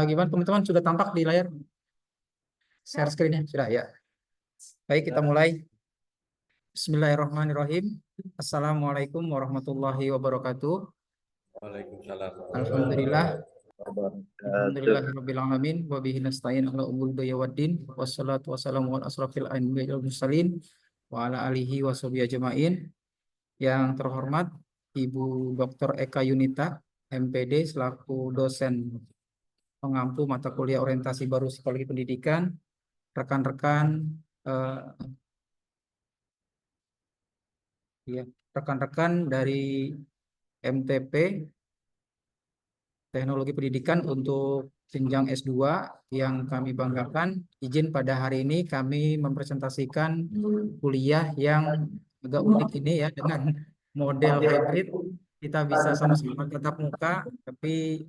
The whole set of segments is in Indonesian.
Gimana teman-teman, sudah tampak di layar share screen-nya? Sudah ya. Baik, kita mulai. Bismillahirrahmanirrahim. Assalamualaikum warahmatullahi wabarakatuh. Waalaikumsalam. Alhamdulillah. Alhamdulillahirabbil alamin wa bihi nasta'in ala umuri dunya waddin wassalatu wassalamu ala asrofil anbiya'i wal mursalin wa ala alihi wa sahbihi ajmain. Yang terhormat Ibu Dr. Eka Yunita, MPD, selaku dosen pengampu mata kuliah orientasi baru psikologi pendidikan, rekan-rekan rekan-rekan dari MTP Teknologi Pendidikan untuk jenjang S2 yang kami banggakan. Izin pada hari ini kami mempresentasikan kuliah yang agak unik ini ya, dengan model hybrid. Kita bisa sama-sama tatap muka, tapi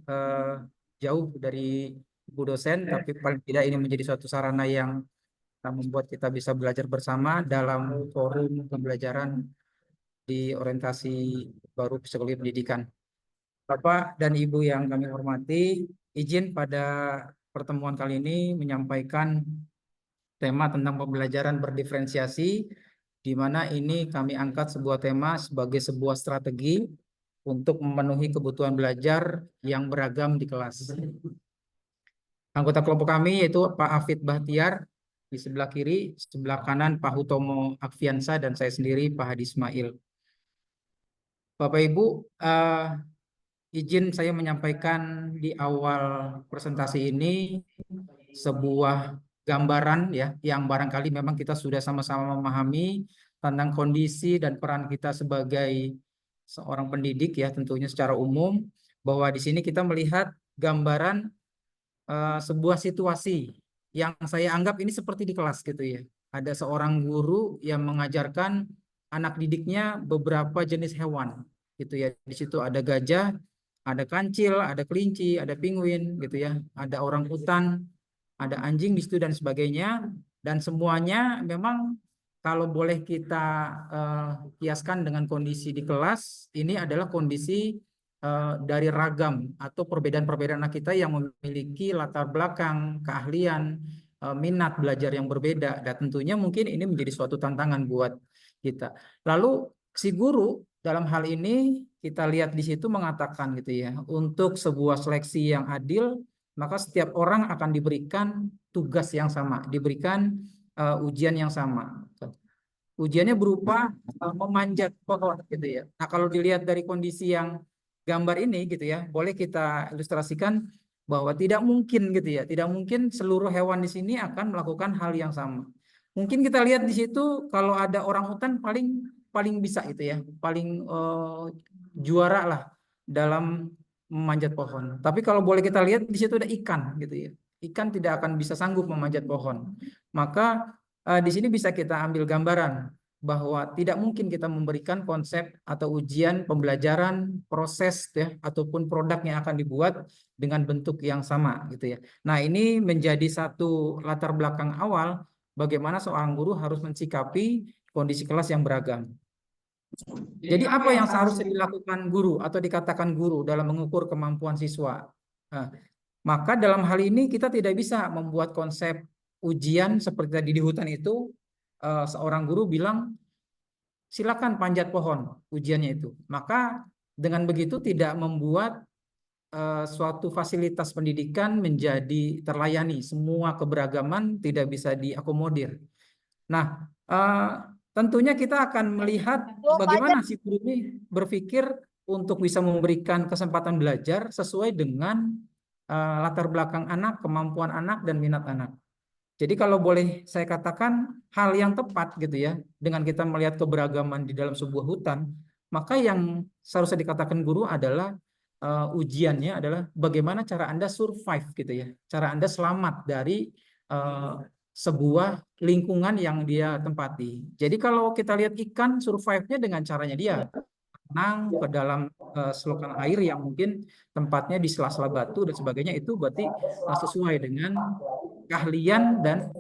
jauh dari ibu dosen, tapi paling tidak ini menjadi suatu sarana yang membuat kita bisa belajar bersama dalam forum pembelajaran di orientasi baru psikologi pendidikan. Bapak dan Ibu yang kami hormati, izin pada pertemuan kali ini menyampaikan tema tentang pembelajaran berdiferensiasi, di mana ini kami angkat sebuah tema sebagai sebuah strategi untuk memenuhi kebutuhan belajar yang beragam di kelas. Anggota kelompok kami yaitu Pak Hafid Bahtiar di sebelah kiri, sebelah kanan Pak Hutomo Akviansa, dan saya sendiri Pak Hadi Ismail. Bapak Ibu, izin saya menyampaikan di awal presentasi ini sebuah gambaran ya, yang barangkali memang kita sudah sama-sama memahami tentang kondisi dan peran kita sebagai seorang pendidik ya, tentunya secara umum, bahwa di sini kita melihat gambaran sebuah situasi yang saya anggap ini seperti di kelas gitu ya. Ada seorang guru yang mengajarkan anak didiknya beberapa jenis hewan gitu ya. Di situ ada gajah, ada kancil, ada kelinci, ada penguin gitu ya. Ada orangutan, ada anjing di situ dan sebagainya. Dan semuanya memang kalau boleh kita kiaskan dengan kondisi di kelas, ini adalah kondisi dari ragam atau perbedaan-perbedaan anak kita yang memiliki latar belakang, keahlian, minat belajar yang berbeda. Dan tentunya mungkin ini menjadi suatu tantangan buat kita. Lalu si guru dalam hal ini kita lihat di situ mengatakan gitu ya, untuk sebuah seleksi yang adil, maka setiap orang akan diberikan tugas yang sama, diberikan ujian yang sama. Ujiannya berupa memanjat pohon gitu ya. Nah, kalau dilihat dari kondisi yang gambar ini gitu ya, boleh kita ilustrasikan bahwa tidak mungkin gitu ya, tidak mungkin seluruh hewan di sini akan melakukan hal yang sama. Mungkin kita lihat di situ kalau ada orang hutan paling bisa itu ya, paling juara lah dalam memanjat pohon. Tapi kalau boleh kita lihat di situ ada ikan gitu ya. Ikan tidak akan bisa sanggup memanjat pohon. Maka di sini bisa kita ambil gambaran bahwa tidak mungkin kita memberikan konsep atau ujian pembelajaran proses ya, ataupun produk yang akan dibuat dengan bentuk yang sama gitu ya. Nah, ini menjadi satu latar belakang awal bagaimana seorang guru harus mensikapi kondisi kelas yang beragam. Jadi apa yang seharusnya dilakukan guru atau dikatakan guru dalam mengukur kemampuan siswa? Nah, maka dalam hal ini kita tidak bisa membuat konsep ujian seperti tadi di hutan itu, seorang guru bilang silakan panjat pohon ujiannya itu. Maka dengan begitu tidak membuat suatu fasilitas pendidikan menjadi terlayani, semua keberagaman tidak bisa diakomodir. Nah, tentunya kita akan melihat bagaimana si guru ini berpikir untuk bisa memberikan kesempatan belajar sesuai dengan latar belakang anak, kemampuan anak, dan minat anak. Jadi kalau boleh saya katakan hal yang tepat gitu ya, dengan kita melihat keberagaman di dalam sebuah hutan, maka yang seharusnya dikatakan guru adalah ujiannya adalah bagaimana cara Anda survive gitu ya, cara Anda selamat dari sebuah lingkungan yang dia tempati. Jadi kalau kita lihat ikan survive-nya dengan caranya dia renang ke dalam selokan air yang mungkin tempatnya di sela-sela batu dan sebagainya, itu berarti sesuai dengan keahlian dan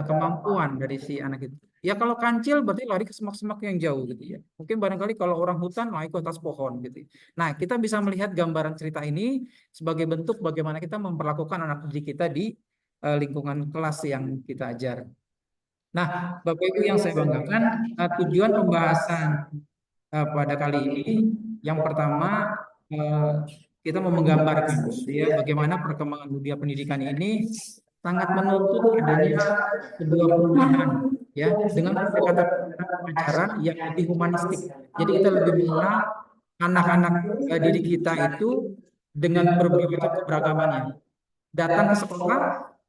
kemampuan dari si anak itu. Ya kalau kancil berarti lari ke semak-semak yang jauh gitu ya. Mungkin barangkali kalau orang hutan naik ke atas pohon gitu. Nah, kita bisa melihat gambaran cerita ini sebagai bentuk bagaimana kita memperlakukan anak didik kita di lingkungan kelas yang kita ajar. Nah, Bapak Ibu yang saya banggakan, tujuan pembahasan pada kali ini yang pertama eh, kita mau menggambarkan ya bagaimana perkembangan dunia pendidikan ini sangat menuntut adanya sebuah perubahan ya dengan pendekatan pengajaran yang lebih humanistik. Jadi kita lebih mengenal anak-anak didik kita itu dengan berbagai macam keberagamannya. Datang ke sekolah,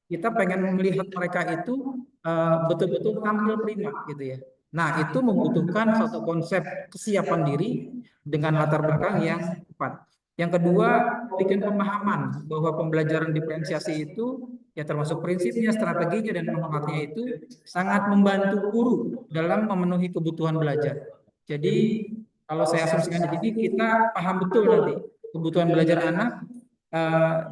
kita pengen melihat mereka itu betul-betul tampil prima gitu ya. Nah, itu membutuhkan satu konsep kesiapan diri dengan latar belakang yang tepat. Yang kedua, bikin pemahaman bahwa pembelajaran diferensiasi itu ya termasuk prinsipnya, strateginya, dan manfaatnya itu sangat membantu guru dalam memenuhi kebutuhan belajar. Jadi, kalau saya asumsikan di sini, kita paham betul nanti kebutuhan belajar anak,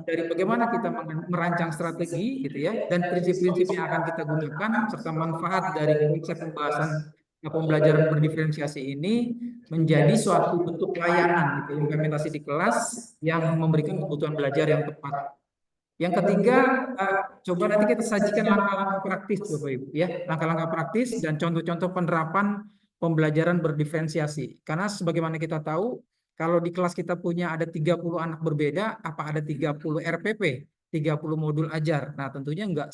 dari bagaimana kita merancang strategi gitu ya dan prinsip-prinsip yang akan kita gunakan serta manfaat dari konsep pembahasan pembelajaran berdiferensiasi ini menjadi suatu bentuk layanan gitu, implementasi di kelas yang memberikan kebutuhan belajar yang tepat. Yang ketiga, coba nanti kita sajikan langkah-langkah praktis Bapak Ibu ya, langkah-langkah praktis dan contoh-contoh penerapan pembelajaran berdiferensiasi. Karena sebagaimana kita tahu, kalau di kelas kita punya ada 30 anak berbeda, apa ada 30 RPP, 30 modul ajar. Nah, tentunya enggak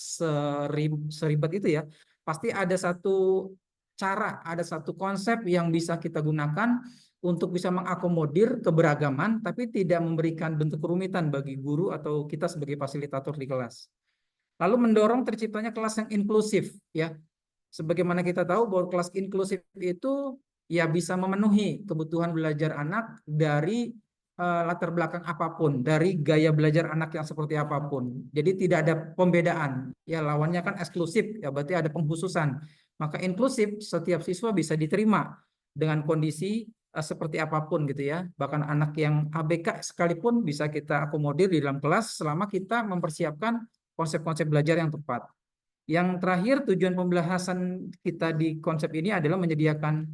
seribet itu ya. Pasti ada satu cara, ada satu konsep yang bisa kita gunakan untuk bisa mengakomodir keberagaman, tapi tidak memberikan bentuk kerumitan bagi guru atau kita sebagai fasilitator di kelas. Lalu mendorong terciptanya kelas yang inklusif, ya. Sebagaimana kita tahu bahwa kelas inklusif itu ya bisa memenuhi kebutuhan belajar anak dari latar belakang apapun, dari gaya belajar anak yang seperti apapun. Jadi tidak ada pembedaan. Ya lawannya kan eksklusif, ya berarti ada pengkhususan. Maka inklusif setiap siswa bisa diterima dengan kondisi seperti apapun gitu ya. Bahkan anak yang ABK sekalipun bisa kita akomodir di dalam kelas selama kita mempersiapkan konsep-konsep belajar yang tepat. Yang terakhir, tujuan pembahasan kita di konsep ini adalah menyediakan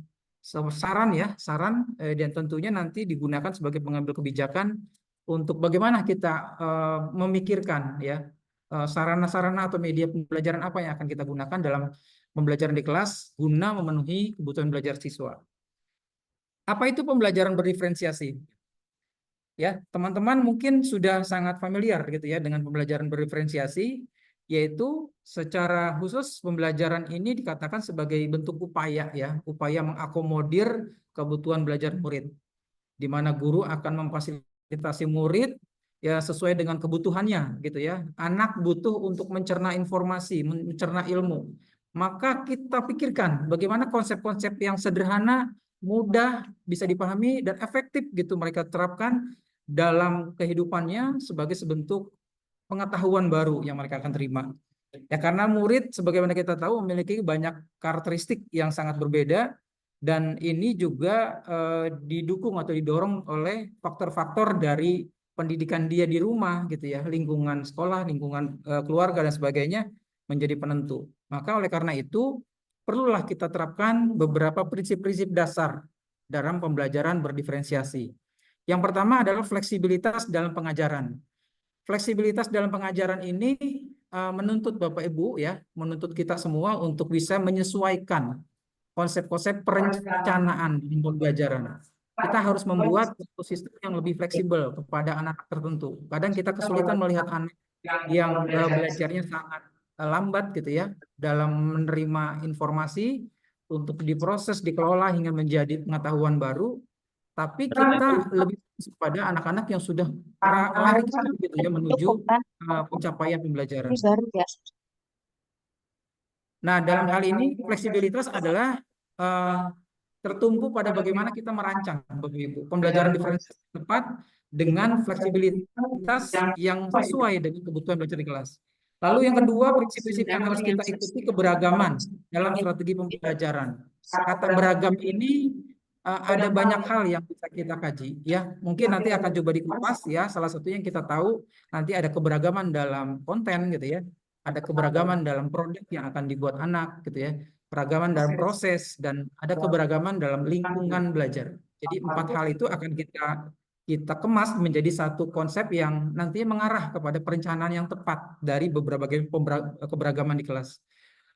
saran ya, saran dan tentunya nanti digunakan sebagai pengambil kebijakan untuk bagaimana kita memikirkan ya sarana-sarana atau media pembelajaran apa yang akan kita gunakan dalam pembelajaran di kelas guna memenuhi kebutuhan belajar siswa. Apa itu pembelajaran berdiferensiasi? Ya, teman-teman mungkin sudah sangat familiar gitu ya dengan pembelajaran berdiferensiasi, yaitu secara khusus pembelajaran ini dikatakan sebagai bentuk upaya ya, upaya mengakomodir kebutuhan belajar murid, di mana guru akan memfasilitasi murid ya sesuai dengan kebutuhannya gitu ya. Anak butuh untuk mencerna informasi, mencerna ilmu. Maka kita pikirkan bagaimana konsep-konsep yang sederhana, mudah, bisa dipahami dan efektif gitu mereka terapkan dalam kehidupannya sebagai sebentuk pengetahuan baru yang mereka akan terima. Ya karena murid sebagaimana kita tahu memiliki banyak karakteristik yang sangat berbeda dan ini juga didukung atau didorong oleh faktor-faktor dari pendidikan dia di rumah gitu ya, lingkungan sekolah, lingkungan keluarga dan sebagainya menjadi penentu. Maka oleh karena itu perlulah kita terapkan beberapa prinsip-prinsip dasar dalam pembelajaran berdiferensiasi. Yang pertama adalah fleksibilitas dalam pengajaran. Fleksibilitas dalam pengajaran ini menuntut Bapak Ibu ya, menuntut kita semua untuk bisa menyesuaikan konsep-konsep perencanaan di pembelajaran. Kita harus membuat satu sistem yang lebih fleksibel kepada anak tertentu. Kadang kita kesulitan melihat anak yang belajarnya sangat lambat gitu ya dalam menerima informasi untuk diproses, dikelola hingga menjadi pengetahuan baru. Tapi kita lebih pada anak-anak yang sudah lari cepat gitu ya menuju pencapaian pembelajaran. Nah, dalam hal ini fleksibilitas adalah tertumpu pada bagaimana kita merancang Bapak Ibu pembelajaran diferensiasi tepat dengan fleksibilitas yang sesuai dengan kebutuhan belajar di kelas. Lalu yang kedua, prinsip-prinsip yang harus kita ikuti keberagaman dalam strategi pembelajaran. Kata beragam ini ada banyak hal yang bisa kita kaji ya. Mungkin nanti akan coba dikupas ya. Salah satunya yang kita tahu nanti ada keberagaman dalam konten gitu ya. ada keberagaman dalam produk yang akan dibuat anak gitu ya, keragaman dalam proses, dan ada keberagaman dalam lingkungan belajar. Jadi 4 hal itu akan kita kemas menjadi satu konsep yang nantinya mengarah kepada perencanaan yang tepat dari beberapa keberagaman di kelas.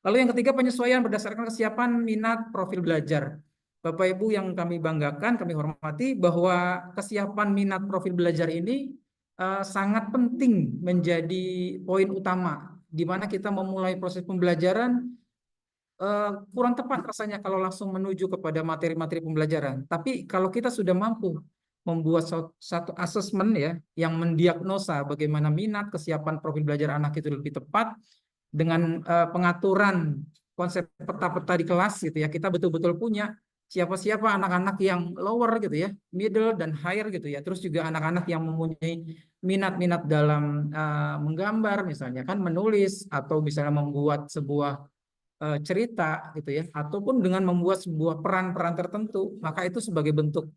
Lalu yang ketiga, penyesuaian berdasarkan kesiapan minat profil belajar. Bapak Ibu yang kami banggakan, kami hormati bahwa kesiapan minat profil belajar ini sangat penting menjadi poin utama di mana kita memulai proses pembelajaran. Kurang tepat rasanya kalau langsung menuju kepada materi-materi pembelajaran. Tapi kalau kita sudah mampu membuat satu asesmen ya yang mendiagnosa bagaimana minat, kesiapan profil belajar anak itu lebih tepat dengan pengaturan konsep peta-peta di kelas gitu ya, kita betul-betul punya siapa-siapa anak-anak yang lower gitu ya, middle dan higher gitu ya. Terus juga anak-anak yang mempunyai minat-minat dalam menggambar misalnya kan, menulis, atau misalnya membuat sebuah cerita gitu ya, ataupun dengan membuat sebuah peran-peran tertentu, maka itu sebagai bentuk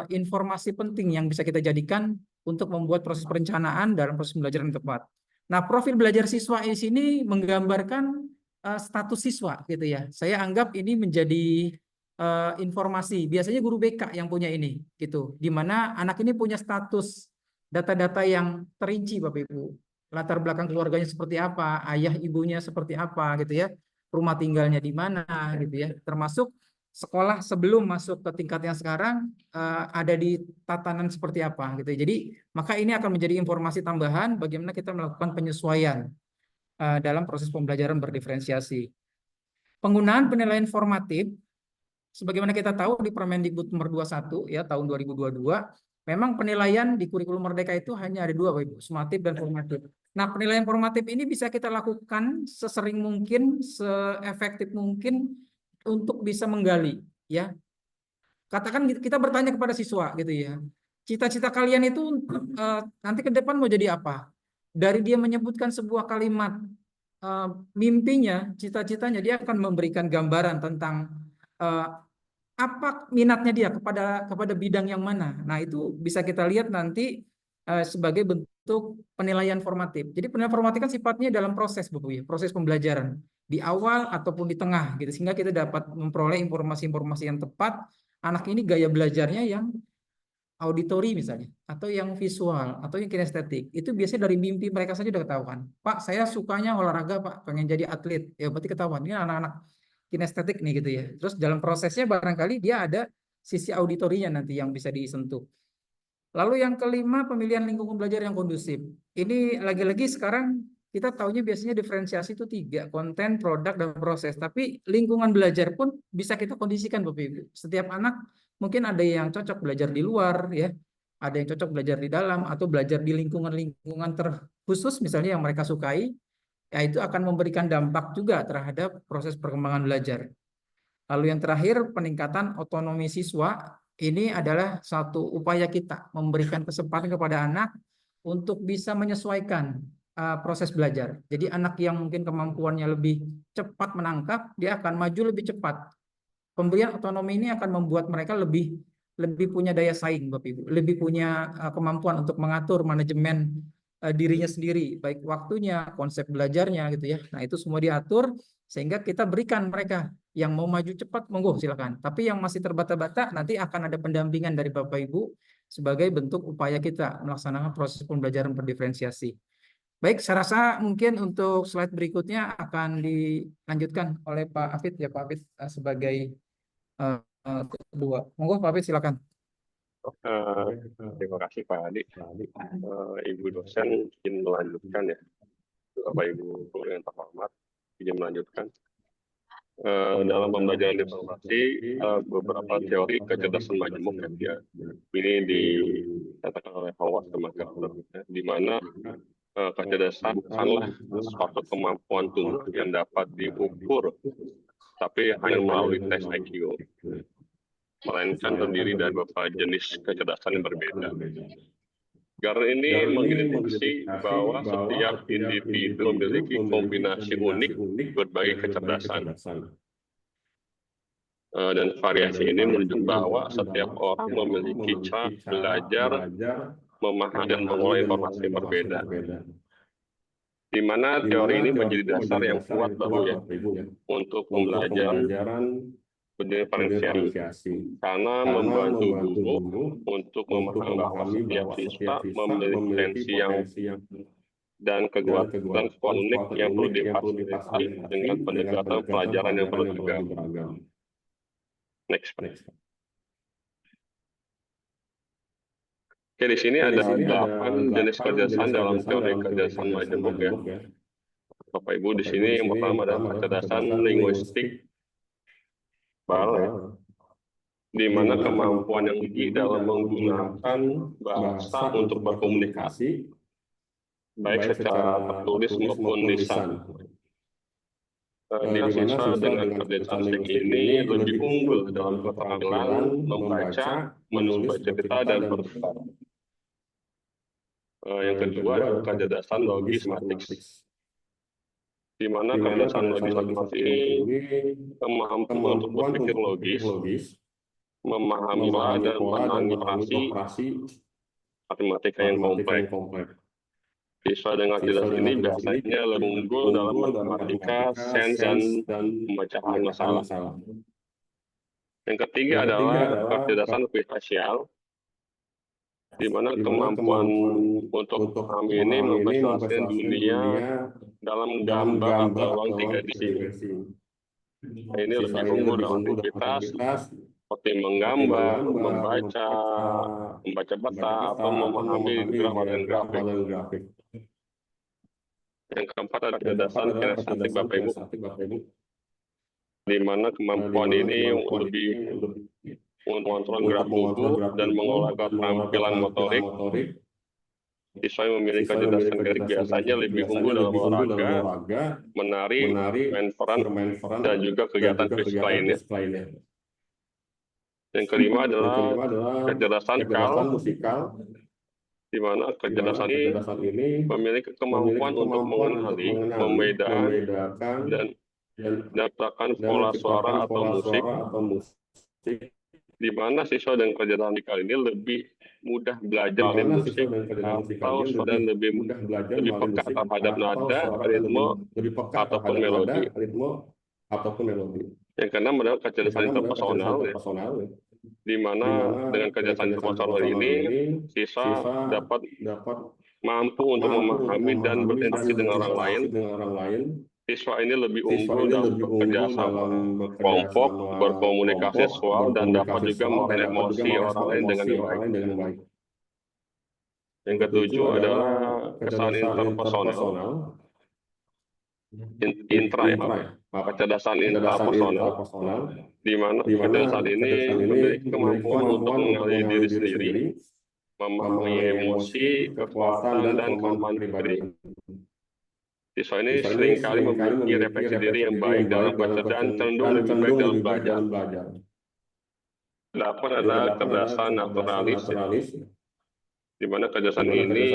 informasi penting yang bisa kita jadikan untuk membuat proses perencanaan dalam proses pembelajaran yang tepat. Nah, profil belajar siswa di sini menggambarkan status siswa gitu ya. Saya anggap ini menjadi informasi. Biasanya guru BK yang punya ini gitu, di mana anak ini punya status data-data yang terinci Bapak Ibu. Latar belakang keluarganya seperti apa, ayah ibunya seperti apa gitu ya, rumah tinggalnya di mana gitu ya, termasuk sekolah sebelum masuk ke tingkat yang sekarang ada di tatanan seperti apa gitu. Jadi maka ini akan menjadi informasi tambahan bagaimana kita melakukan penyesuaian dalam proses pembelajaran berdiferensiasi. Penggunaan penilaian formatif, sebagaimana kita tahu di Permendikbud nomor 21 ya tahun 2022, memang penilaian di kurikulum Merdeka itu hanya ada dua, Bapak Ibu, sumatif dan formatif. Nah, penilaian formatif ini bisa kita lakukan sesering mungkin, seefektif mungkin untuk bisa menggali ya. Katakan kita bertanya kepada siswa gitu ya, cita-cita kalian itu nanti ke depan mau jadi apa? Dari dia menyebutkan sebuah kalimat mimpinya, cita-citanya, dia akan memberikan gambaran tentang apa minatnya dia kepada bidang yang mana. Nah, itu bisa kita lihat nanti sebagai bentuk penilaian formatif. Jadi penilaian formatif kan sifatnya dalam proses, Bapak ya, proses pembelajaran di awal ataupun di tengah gitu, sehingga kita dapat memperoleh informasi-informasi yang tepat. Anak ini gaya belajarnya yang auditori misalnya, atau yang visual, atau yang kinestetik. Itu biasanya dari mimpi mereka saja udah ketahuan. Pak, saya sukanya olahraga, Pak, pengen jadi atlet. Ya berarti ketahuan. Ini anak-anak kinestetik nih gitu ya. Terus dalam prosesnya barangkali dia ada sisi auditorinya nanti yang bisa disentuh. Lalu yang kelima, pemilihan lingkungan belajar yang kondusif. Ini lagi-lagi sekarang kita tahunya biasanya diferensiasi itu 3, konten, produk, dan proses. Tapi lingkungan belajar pun bisa kita kondisikan Bapak Ibu. Setiap anak mungkin ada yang cocok belajar di luar ya, ada yang cocok belajar di dalam, atau belajar di lingkungan-lingkungan terkhusus misalnya yang mereka sukai, ya itu akan memberikan dampak juga terhadap proses perkembangan belajar. Lalu yang terakhir, peningkatan otonomi siswa. Ini adalah satu upaya kita memberikan kesempatan kepada anak untuk bisa menyesuaikan proses belajar. Jadi anak yang mungkin kemampuannya lebih cepat menangkap, dia akan maju lebih cepat. Pemberian otonomi ini akan membuat mereka lebih punya daya saing, Bapak Ibu, lebih punya kemampuan untuk mengatur manajemen dirinya sendiri, baik waktunya, konsep belajarnya gitu ya. Nah, itu semua diatur sehingga kita berikan mereka yang mau maju cepat, monggo silakan. Tapi yang masih terbata-bata nanti akan ada pendampingan dari Bapak Ibu sebagai bentuk upaya kita melaksanakan proses pembelajaran berdiferensiasi. Baik, saya rasa mungkin untuk slide berikutnya akan dilanjutkan oleh Pak Afid ya, Pak Afid sebagai kedua. Monggo Pak Afid silakan. Terima kasih Pak Adi. Ibu dosen izin melanjutkan ya. Bapak Ibu yang terhormat, izin melanjutkan. Dalam pembelajaran informasi, beberapa teori kecerdasan majemuk ya, ini dikatakan oleh Howard Gardner, di mana kecerdasan bukanlah suatu kemampuan tumbuh yang dapat diukur, tapi hanya melalui tes IQ, melainkan terdiri dari beberapa jenis kecerdasan yang berbeda. Gardner ini mengidentifikasi bahwa setiap individu memiliki kombinasi unik berbagai kecerdasan. Dan variasi ini menunjukkan bahwa setiap orang memiliki cara belajar, memahami dan mengolah informasi yang berbeda. di mana teori ini menjadi dasar yang kuat Bapak Ibu ya, untuk pembelajaran berdiferensiasi, karena membantu guru untuk memahami bahwa setiap siswa memiliki potensi yang dan kekuatan unik yang perlu difasilitasi dengan pendekatan pelajaran yang beragam. Next. Oke, di sini ada 8 jenis kecerdasan dalam teori kecerdasan majemuk ya. Bapak Ibu, di sini yang pertama adalah kecerdasan linguistik BAL, di mana kemampuan yang tinggi dalam menggunakan bahasa untuk berkomunikasi, baik secara tertulis maupun lisan. Di siswa dengan kecerdasan tinggi ini lebih unggul dalam keterampilan membaca, menulis cerita, dan bertukar. Yang kedua adalah kecerdasan logis matematis, di mana kecerdasan logis matematis ini kemampuan untuk berpikir logis, memahami pola dan menangani operasi matematika yang kompleks. Siswa dengan kecerdasan ini biasanya lebih unggul dalam matematika, sains, dan pemecahan masalah. Yang ketiga adalah kecerdasan spasial, di mana kemampuan untuk kami ini memvisualisasikan dunia dalam gambar atau ruang 3 dimensi. Ini lebih unggul dalam aktivitas seperti menggambar, membaca peta, atau memahami grafik dan grafik. Yang keempat adalah kecerdasan kinestetik Bapak Ibu, di mana kemampuan ini lebih mengontrol gerak tubuh dan mengolah keterampilan motorik. Siswa yang memiliki kecerdasan kinetik biasanya lebih unggul dalam olahraga, menari, main peran, dan juga kegiatan fisik lainnya. Yang kelima adalah kecerdasan musikal, di mana kecerdasan ini memiliki kemampuan untuk mengenali, membedakan, dan mendapatkan pola suara atau musik, di mana siswa dengan kecerdasan musikal ini lebih mudah belajar musik atau dan lebih peka terhadap nada, ritme, ataupun melodi. Yang keenam adalah kecerdasan interpersonal, di mana dengan kecerdasan interpersonal ini siswa dapat mampu untuk memahami dan berinteraksi dengan orang lain. Siswa ini lebih unggul dalam bekerja sama kelompok, berkomunikasi visual, dan dapat juga mengenai emosi orang lain dengan baik. Yang ketujuh adalah kesan interpersonal, kecerdasan intrapersonal, di mana kecerdasan ini memiliki kemampuan untuk mengenali diri sendiri, memahami emosi, kekuatan, dan kelemahan pribadi. Siswa ini seringkali memiliki refleksi diri yang baik dalam belajar dan cenderung lebih baik dalam belajar. 8 adalah kecerdasan naturalis, di mana kecerdasan ini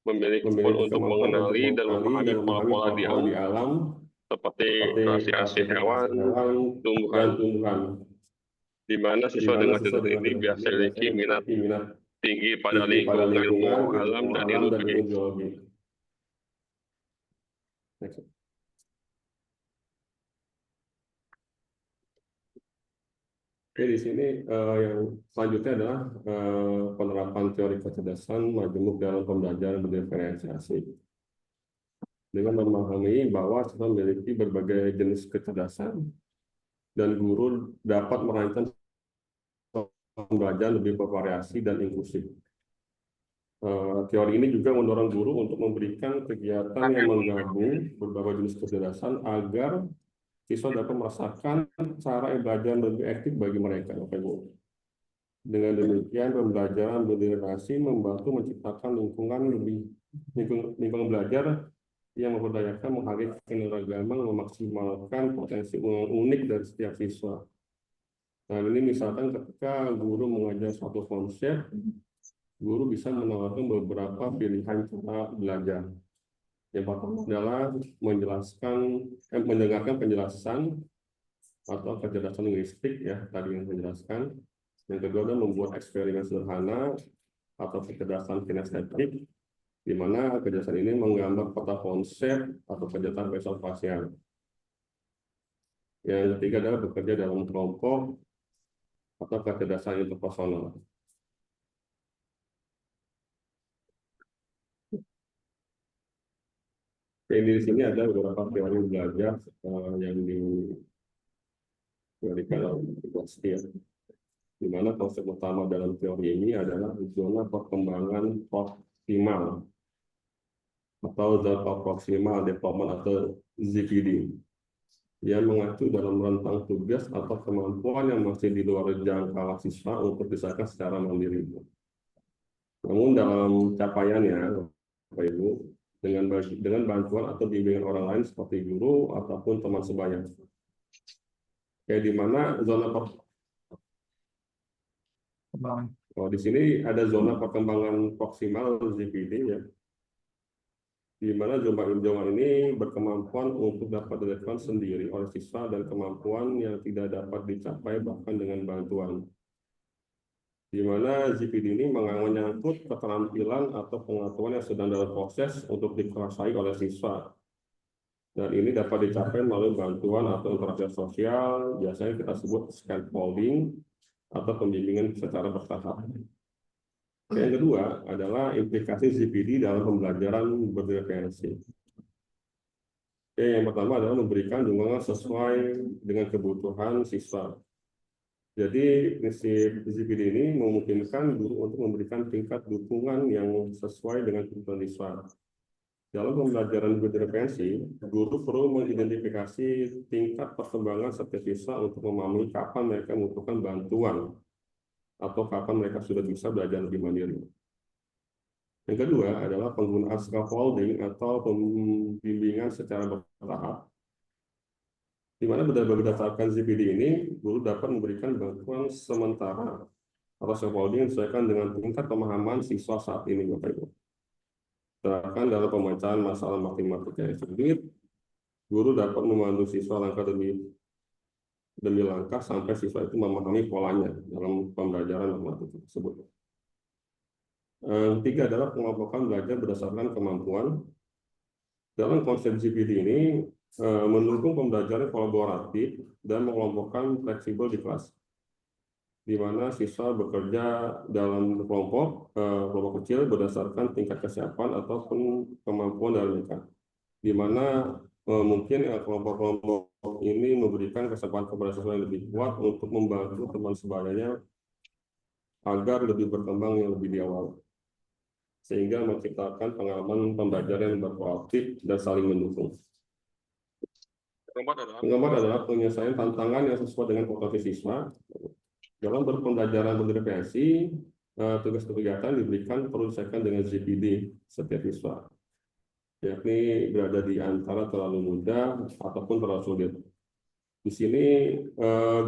memiliki kemampuan untuk mengenali dan memahami pola-pola di alam, seperti klasifikasi hewan, tumbuhan, di mana siswa dengan kecerdasan ini biasanya memiliki minat tinggi pada lingkungan ilmu alam dan ilmu biologi. Oke, di sini yang selanjutnya adalah penerapan teori kecerdasan majemuk dalam pembelajaran berdiferensiasi. Dengan memahami bahwa siswa memiliki berbagai jenis kecerdasan dan guru dapat merancang pembelajaran lebih bervariasi dan inklusif. Teori ini juga mendorong guru untuk memberikan kegiatan yang menggabung berbagai jenis kecerdasan agar siswa dapat merasakan cara belajar lebih efektif bagi mereka. Dengan demikian, pembelajaran berinteraksi membantu menciptakan lingkungan belajar yang memberdayakan, menghargai keanekaragaman, memaksimalkan potensi unik dari setiap siswa. Nah, ini misalkan ketika guru mengajar suatu konsep, guru bisa menawarkan beberapa pilihan cara belajar. Yang pertama adalah mendengarkan penjelasan atau kecerdasan linguistik ya, tadi yang menjelaskan. Yang kedua adalah membuat eksperimen sederhana atau kecerdasan kinestetik. di mana kecerdasan ini menggambar peta konsep atau kegiatan spasial. Yang ketiga adalah bekerja dalam kelompok atau kecerdasan interpersonal. Jadi di sini ada beberapa teori belajar yang diberikan oleh Vygotsky, di mana konsep utama dalam teori ini adalah zona perkembangan proksimal atau zona proximal development atau ZPD, yang mengacu dalam rentang tugas atau kemampuan yang masih di luar jangkauan siswa untuk diselesaikan secara mandiri. Namun dalam capaiannya, Bapak Ibu, dengan bantuan atau bimbingan orang lain seperti guru ataupun teman sebaya. Kayak di mana zona di sini ada zona perkembangan proksimal ZPD ya, di mana zona ini berkemampuan untuk dapat dilakukan sendiri oleh siswa dan kemampuan yang tidak dapat dicapai bahkan dengan bantuan. Di mana ZPD ini menyangkut keterampilan atau pengetahuan yang sedang dalam proses untuk dikuasai oleh siswa. Dan ini dapat dicapai melalui bantuan atau interaksi sosial, biasanya kita sebut scaffolding atau pembimbingan secara bertahap. Yang kedua adalah implikasi ZPD dalam pembelajaran berdiferensi. Yang pertama adalah memberikan dukungan sesuai dengan kebutuhan siswa. Jadi prinsip ZPD ini memungkinkan guru untuk memberikan tingkat dukungan yang sesuai dengan kebutuhan siswa. Dalam pembelajaran berdiferensi, guru perlu mengidentifikasi tingkat perkembangan setiap siswa untuk memahami kapan mereka membutuhkan bantuan atau kapan mereka sudah bisa belajar lebih mandiri. Yang kedua adalah penggunaan scaffolding atau pembimbingan secara bertahap, di mana berdasarkan ZPD ini, guru dapat memberikan bantuan sementara atau scaffolding sesuaikan dengan tingkat pemahaman siswa saat ini, Bapak Ibu. Misalkan dalam pembacaan masalah matematika yang sulit, guru dapat membantu siswa langkah demi langkah sampai siswa itu memahami polanya dalam pembelajaran matematika tersebut. Tiga adalah pengelompokan belajar berdasarkan kemampuan. Dalam konsep ZPD ini, mendukung pembelajaran kolaboratif dan mengelompokkan fleksibel di kelas, di mana siswa bekerja dalam kelompok kecil berdasarkan tingkat kesiapan ataupun kemampuan dari mereka, di mana mungkin kelompok-kelompok ini memberikan kesempatan kepada siswa yang lebih kuat untuk membantu teman sebayanya agar lebih berkembang yang lebih di awal, sehingga menciptakan pengalaman pembelajaran yang berkolaboratif dan saling mendukung. Keempat adalah penyelesaian tantangan yang sesuai dengan potensi siswa. Dalam berpembelajaran berdiferensi, tugas kegiatan diberikan perlu disesuaikan dengan ZPD setiap siswa, yakni berada di antara terlalu mudah ataupun terlalu sulit. Di sini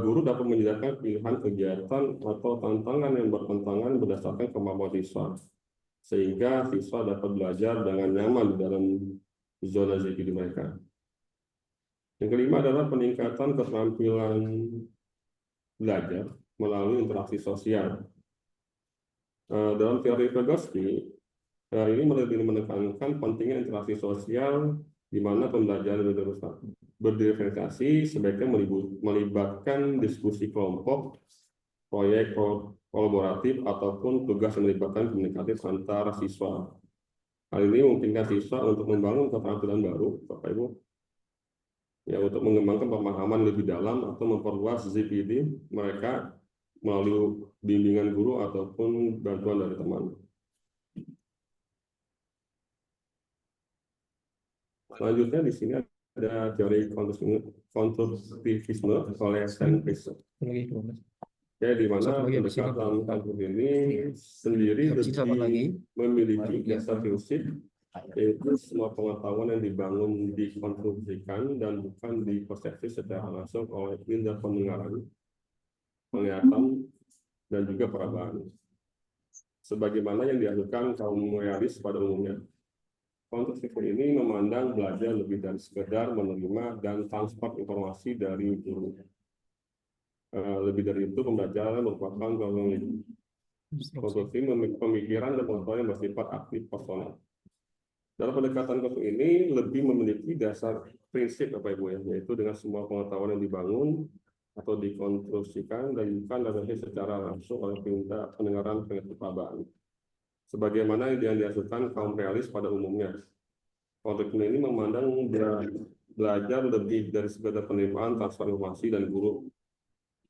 guru dapat menyediakan pilihan kegiatan atau tantangan yang bertentangan berdasarkan kemampuan siswa, sehingga siswa dapat belajar dengan nyaman di dalam zona ZPD mereka. Yang kelima adalah peningkatan keterampilan belajar melalui interaksi sosial. Dalam teori Vygotsky, ini lebih menekankan pentingnya interaksi sosial, di mana pembelajaran berdiferensiasi sebaiknya melibatkan diskusi kelompok, proyek kolaboratif, ataupun tugas yang melibatkan komunikatif antara siswa. Hal ini memungkinkan siswa untuk membangun keterampilan baru, Bapak Ibu, ya, untuk mengembangkan pemahaman lebih dalam atau memperluas ZPD mereka melalui bimbingan guru ataupun bantuan dari teman. Selanjutnya di sini ada teori konstruktivisme oleh Steinfeld. Ya, di mana pendekatan konstruktif ini sendiri lebih memiliki dasar prinsip, yaitu semua pengetahuan yang dibangun dikonstruksikan dan bukan dipersepsi secara langsung oleh indera pendengaran, penglihatan, dan juga perabaan, sebagaimana yang diajukan kaum realis pada umumnya. Konstruktif ini memandang belajar lebih dari sekedar menerima dan transfer informasi dari guru. Lebih dari itu, pembelajaran merupakan konstruktif pemikiran dan pengetahuan yang bersifat aktif personal. Dalam pendekatan kosong ini lebih memiliki dasar prinsip Bapak Ibu ya, yaitu dengan semua pengetahuan yang dibangun atau dikonstruksikan dan bukan diadopsi secara langsung oleh pendengaran pengetahuan. Sebagaimana yang dihasilkan kaum realis pada umumnya. Konteks ini memandang belajar lebih dari sekedar penerimaan transfer informasi dan guru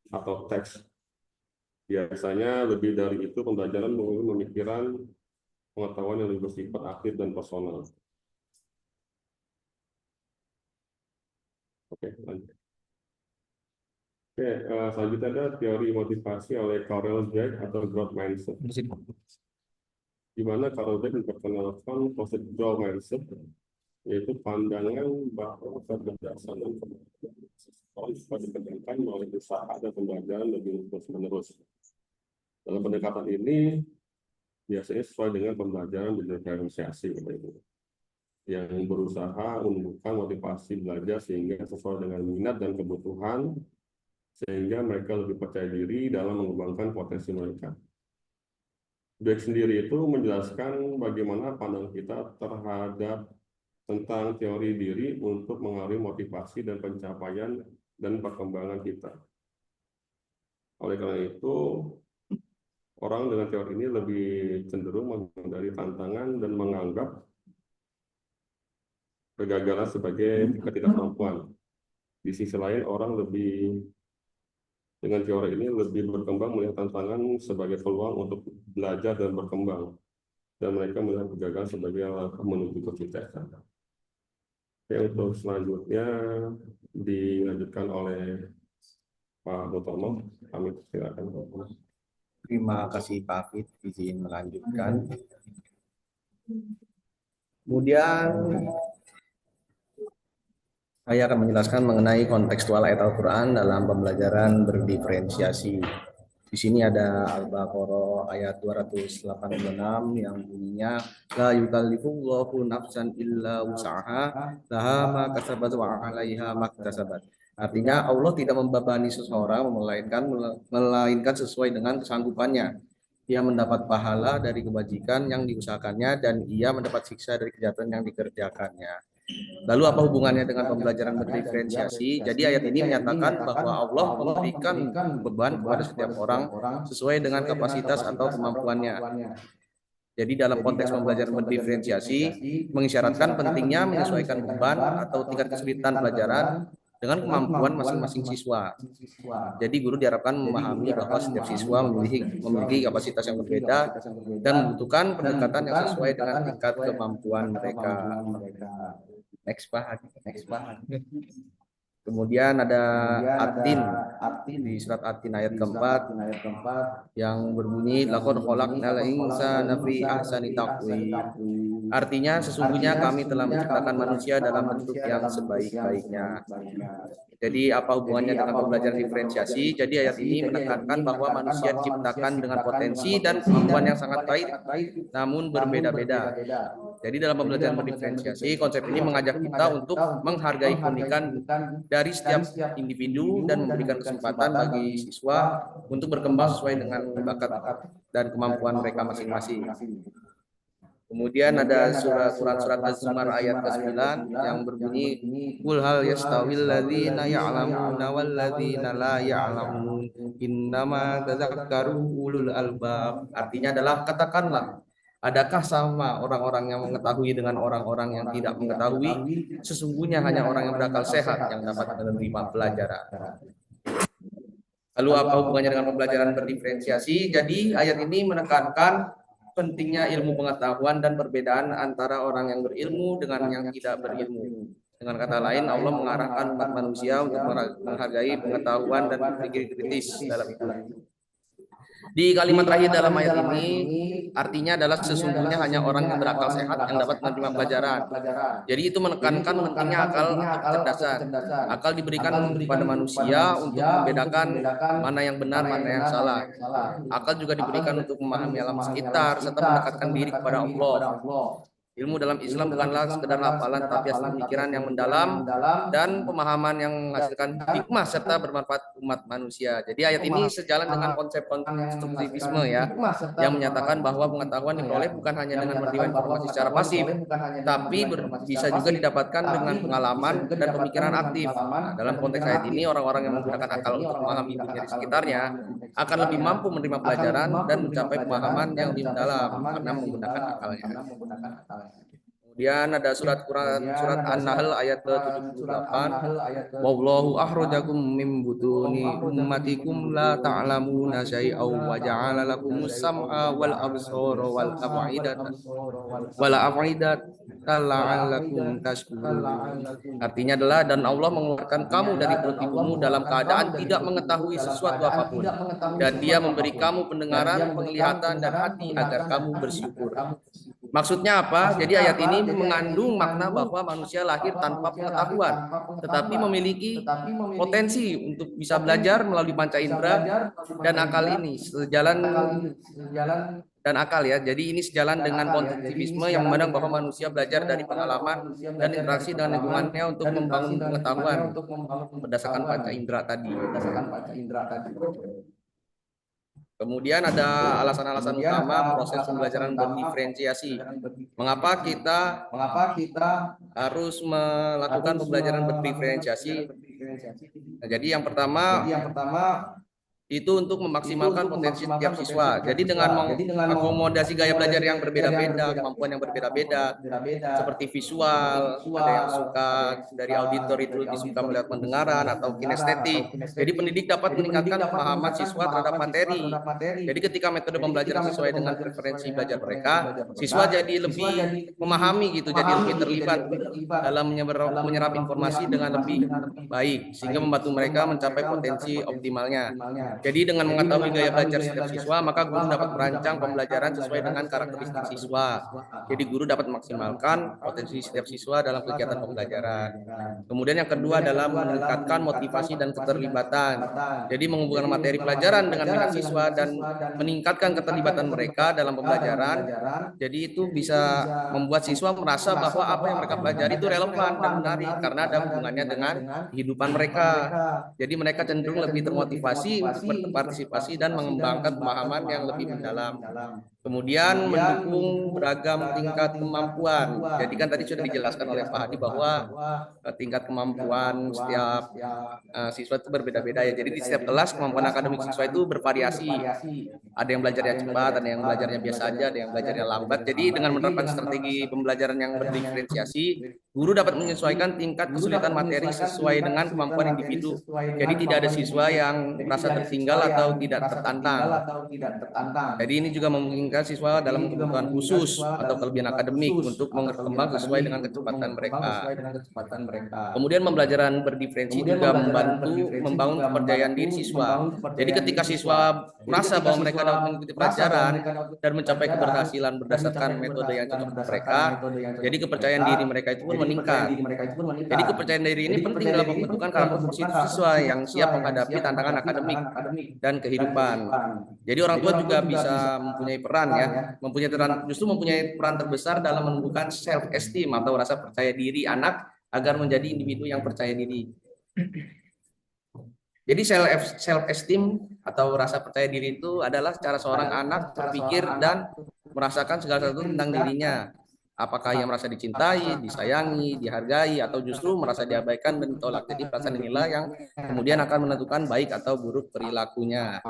atau teks. Biasanya lebih dari itu pembelajaran melalui pemikiran pengetahuan yang lebih bersifat aktif dan personal. Oke, lanjut. Oke, selanjutnya ada teori motivasi oleh Carol Dweck atau growth mindset. Di mana Carol Dweck memperkenalkan konsep growth mindset, yaitu pandangan bahwa kecerdasan seseorang dikembangkan melalui usaha dan pembelajaran lebih terus-menerus. Dalam pendekatan ini biasanya sesuai dengan pembelajaran diferensiasi, yang berusaha menumbuhkan motivasi belajar sehingga sesuai dengan minat dan kebutuhan, sehingga mereka lebih percaya diri dalam mengembangkan potensi mereka. Dweck sendiri itu menjelaskan bagaimana pandangan kita terhadap tentang teori diri untuk mengaruhi motivasi dan pencapaian dan perkembangan kita. Oleh karena itu, orang dengan teori ini lebih cenderung menghindari tantangan dan menganggap kegagalan sebagai ketidakmampuan. Di sisi lain, orang dengan teori ini lebih berkembang melihat tantangan sebagai peluang untuk belajar dan berkembang, dan mereka melihat kegagalan sebagai langkah menuju kesuksesan. Oke, untuk selanjutnya dilanjutkan oleh Pak Mutomo. Kami silakan. Terima kasih Pak Hafid, izin melanjutkan. Kemudian saya akan menjelaskan mengenai kontekstual ayat Al-Quran dalam pembelajaran berdiferensiasi. Di sini ada Al-Baqarah ayat 286 yang bunyinya la yukallifullahu nafsan illa wus'aha laha ma kasabat wa 'alaiha ma kasabat. Artinya Allah tidak membebani seseorang melainkan sesuai dengan kesanggupannya. Ia mendapat pahala dari kebajikan yang diusahakannya dan ia mendapat siksa dari kejahatan yang dikerjakannya. Lalu apa hubungannya dengan pembelajaran berdiferensiasi? Jadi ayat ini menyatakan bahwa Allah memberikan beban kepada setiap orang sesuai dengan kapasitas atau kemampuannya. Jadi dalam konteks pembelajaran berdiferensiasi mengisyaratkan pentingnya menyesuaikan beban atau tingkat kesulitan pelajaran dengan kemampuan masing-masing siswa. Jadi guru diharapkan memahami bahwa setiap siswa memiliki kapasitas yang berbeda dan membutuhkan pendekatan yang sesuai dengan tingkat kemampuan mereka. Next Pak. Kemudian ada At-Tin di surat At-Tin ayat keempat yang berbunyi laqad khalaqnal insana fi ahsani taqwim. Artinya sesungguhnya kami telah menciptakan manusia dalam bentuk yang sebaik-baiknya. Jadi apa hubungannya dengan pembelajaran diferensiasi? Jadi ayat ini menekankan bahwa manusia diciptakan dengan potensi dan kemampuan yang sangat baik namun berbeda-beda. Jadi dalam pembelajaran berdiferensiasi, konsep ini mengajak kita untuk menghargai keunikan dari setiap individu dan memberikan kesempatan bagi siswa untuk berkembang sesuai dengan bakat dan kemampuan mereka masing-masing. Kemudian ada surat Az-Zumar ayat ke-9 yang berbunyi qul hal yastawil ladzina ya'lamuna wal ladzina la ya'lamun innama tadzakkaru ulul albab. Artinya adalah katakanlah, adakah sama orang-orang yang mengetahui dengan orang-orang yang tidak mengetahui? Sesungguhnya hanya orang yang berakal sehat yang dapat menerima pelajaran. Lalu apa hubungannya dengan pembelajaran berdiferensiasi? Jadi ayat ini menekankan pentingnya ilmu pengetahuan dan perbedaan antara orang yang berilmu dengan yang tidak berilmu. Dengan kata lain, Allah mengarahkan umat manusia untuk menghargai pengetahuan dan berpikir kritis dalam hidup. Di kalimat terakhir dalam ayat ini artinya adalah sesungguhnya hanya orang yang berakal sehat yang dapat menerima pelajaran. Jadi itu menekankan pentingnya akal atau kecerdasan. Akal diberikan kepada manusia untuk membedakan mana yang benar, mana yang salah. Akal juga diberikan untuk memahami alam sekitar serta mendekatkan diri kepada Allah. Ilmu dalam Islam bukanlah sekedar hafalan, tapi hasil pemikiran yang mendalam dan pemahaman yang menghasilkan hikmah serta bermanfaat umat manusia. Jadi ayat ini sejalan dengan konsep konstruktivisme ya, yang menyatakan bahwa pengetahuan diperoleh bukan hanya dengan menerima informasi secara pasif, tapi bisa juga didapatkan dengan pengalaman dan pemikiran aktif. Nah, dalam konteks ayat ini, orang-orang yang menggunakan akal untuk memahami dunia di sekitarnya akan lebih mampu menerima pelajaran dan mencapai pemahaman yang lebih mendalam karena menggunakan akalnya. Kemudian ada surat An-Nahl ayat ke-78. Wallahu akhrajakum min butuni ummatikum la ta'lamuna syai'aw wa ja'ala lakumus sam'a wal absara wal af'idat la'allakum tashkurun. Artinya adalah, dan Allah mengeluarkan kamu dari perut ibumu dalam keadaan tidak mengetahui sesuatu apapun, dan Dia memberi kamu pendengaran, penglihatan dan hati agar kamu bersyukur. Maksudnya apa? Jadi ayat ini mengandung makna bahwa manusia lahir tanpa pengetahuan, tetapi memiliki potensi untuk bisa belajar melalui panca indera dan akal ini sejalan dan akal ya. Jadi ini sejalan dengan konstruktivisme yang memandang bahwa manusia belajar dari pengalaman dan interaksi dengan lingkungannya untuk membangun pengetahuan berdasarkan panca indera tadi. Kemudian ada alasan-alasan utama proses pembelajaran berdiferensiasi. Mengapa kita harus melakukan pembelajaran berdiferensiasi? Nah, jadi yang pertama itu untuk memaksimalkan potensi setiap siswa. Jadi dengan mengakomodasi gaya belajar yang berbeda-beda, kemampuan yang berbeda-beda, seperti visual, ada yang suka dari auditor itu disuka melihat pendengaran atau kinestetik. Jadi pendidik dapat meningkatkan pemahaman siswa terhadap materi. Jadi ketika metode pembelajaran sesuai dengan preferensi belajar mereka, siswa jadi lebih memahami gitu, jadi lebih terlibat dalam menyerap informasi dengan lebih baik, sehingga membantu mereka mencapai potensi optimalnya. Jadi dengan mengetahui gaya belajar setiap siswa, maka guru dapat merancang pembelajaran sesuai dengan karakteristik siswa. Jadi guru dapat memaksimalkan potensi setiap siswa dalam kegiatan pembelajaran. Kemudian yang kedua adalah meningkatkan motivasi dan keterlibatan. Jadi menghubungkan materi pelajaran dengan minat siswa dan meningkatkan keterlibatan mereka dalam pembelajaran. Jadi itu bisa membuat siswa merasa bahwa apa yang mereka pelajari itu relevan dan menarik karena ada hubungannya dengan kehidupan mereka. Jadi mereka cenderung lebih termotivasi untuk berpartisipasi dan mengembangkan pemahaman yang lebih mendalam. Kemudian mendukung beragam tingkat kemampuan. Jadi kan tadi sudah dijelaskan oleh Pak Hadi bahwa tingkat kemampuan setiap siswa itu berbeda-beda ya. Jadi di setiap kelas kemampuan akademik siswa itu bervariasi. Ada yang belajarnya cepat, ada yang belajarnya biasa aja, ada yang belajarnya lambat. Jadi dengan menerapkan strategi pembelajaran yang berdiferensiasi, guru dapat menyesuaikan tingkat kesulitan materi sesuai dengan kemampuan individu. Jadi tidak ada siswa yang merasa tertinggal atau tidak tertantang. Jadi ini juga memungkinkan siswa dalam kebutuhan khusus atau kelebihan akademik untuk berkembang sesuai dengan kecepatan mereka. Kemudian pembelajaran berdiferensi juga membantu membangun kepercayaan diri siswa. Jadi ketika siswa merasa bahwa mereka dapat mengikuti pelajaran dan mencapai keberhasilan berdasarkan metode yang cocok untuk mereka, jadi kepercayaan diri mereka itu pun meningkat. Jadi kepercayaan diri ini penting dalam pembentukan karakter positif siswa yang siap menghadapi tantangan akademik dan kehidupan. Jadi orang tua juga bisa mempunyai peran ya, mempunyai peran terbesar dalam menumbuhkan self esteem atau rasa percaya diri anak agar menjadi individu yang percaya diri. Jadi self esteem atau rasa percaya diri itu adalah cara seorang anak berpikir dan merasakan segala sesuatu tentang dirinya. Apakah ia merasa dicintai, disayangi, dihargai, atau justru merasa diabaikan dan ditolak. Jadi perasaan inilah yang kemudian akan menentukan baik atau buruk perilakunya.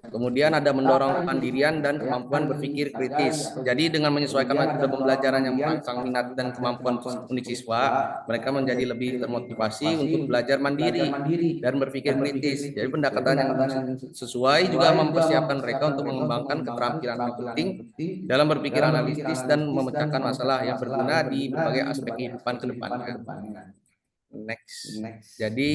Kemudian ada mendorong kemandirian dan kemampuan berpikir kritis. Jadi dengan menyesuaikan metode pembelajaran yang merangsang minat dan kemampuan unik siswa, mereka menjadi lebih termotivasi untuk belajar mandiri dan berpikir kritis. Jadi pendekatan yang sesuai juga mempersiapkan mereka untuk mengembangkan keterampilan yang penting dalam berpikir analitis dan memecahkan masalah yang berguna di berbagai aspek kehidupan ke depannya. Next. Jadi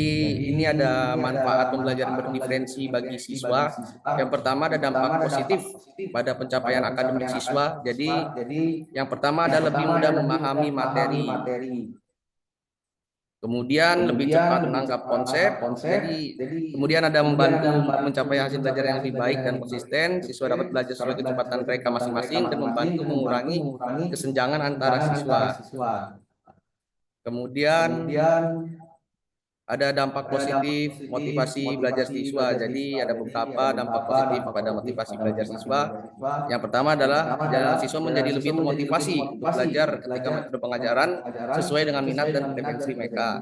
ini ada manfaat pembelajaran berdiferensi bagi siswa. Yang pertama ada dampak positif pada pencapaian akademik siswa. Jadi yang pertama adalah lebih mudah memahami materi. Kemudian lebih cepat menangkap konsep. Jadi kemudian ada membantu mencapai hasil belajar yang lebih baik dan konsisten. Siswa dapat belajar sesuai kecepatan mereka masing-masing dan membantu mengurangi kesenjangan antara siswa. Kemudian ada dampak positif motivasi belajar siswa. Jadi ada beberapa dampak positif pada motivasi belajar siswa. Yang pertama adalah siswa menjadi lebih termotivasi untuk belajar ketika metode pengajaran sesuai dengan minat dan preferensi mereka.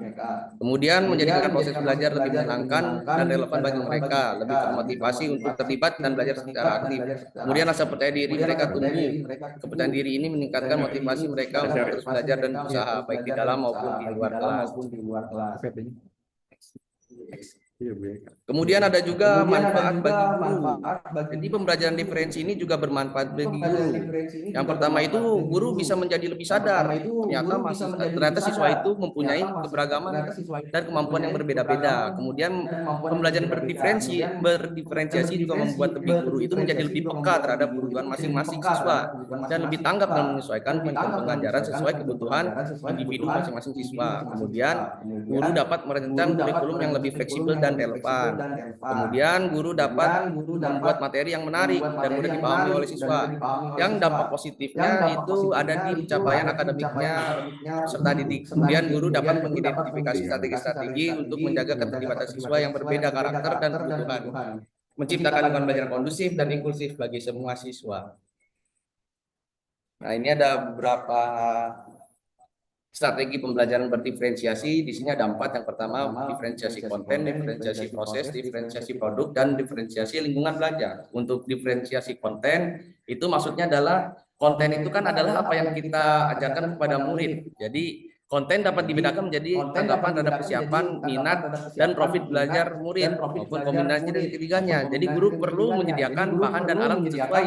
Kemudian menjadikan proses belajar lebih menyenangkan dan relevan bagi mereka, lebih termotivasi untuk terlibat dan belajar secara aktif. Kemudian rasa percaya diri mereka tumbuh. Kepercayaan diri ini meningkatkan motivasi mereka untuk terus belajar dan berusaha baik di dalam maupun di luar kelas. Kemudian ada juga manfaat bagi guru. Jadi pembelajaran diferensi ini juga bermanfaat bagi guru. Yang pertama itu guru bisa menjadi lebih sadar. Ternyata siswa itu mempunyai keberagaman dan kemampuan yang berbeda-beda. Kemudian pembelajaran berdiferensiasi juga membuat guru itu menjadi lebih peka terhadap kebutuhan masing-masing siswa dan lebih tanggap dalam menyesuaikan pengajaran sesuai kebutuhan individu masing-masing siswa. Kemudian guru dapat merancang kurikulum yang lebih fleksibel dan relevan. Kemudian guru dapat membuat materi yang menarik dan mudah dipahami oleh siswa. Yang dampak positifnya itu ada di pencapaian akademiknya serta didik. Kemudian guru dapat mengidentifikasi strategi-strategi untuk menjaga keterlibatan siswa yang berbeda karakter dan kebutuhan, menciptakan lingkungan belajar kondusif dan inklusif bagi semua siswa. Nah, ini ada beberapa strategi pembelajaran berdiferensiasi. Di sini ada 4. Yang pertama, diferensiasi konten, diferensiasi proses, diferensiasi produk, dan diferensiasi lingkungan belajar. Untuk diferensiasi konten, itu maksudnya adalah konten itu kan adalah apa yang kita ajarkan kepada murid. Jadi konten dapat dibedakan menjadi tanggapan terhadap persiapan, minat, dan profit belajar murid maupun kombinasi dari ketiganya. Jadi guru perlu menyediakan bahan dan alat sesuai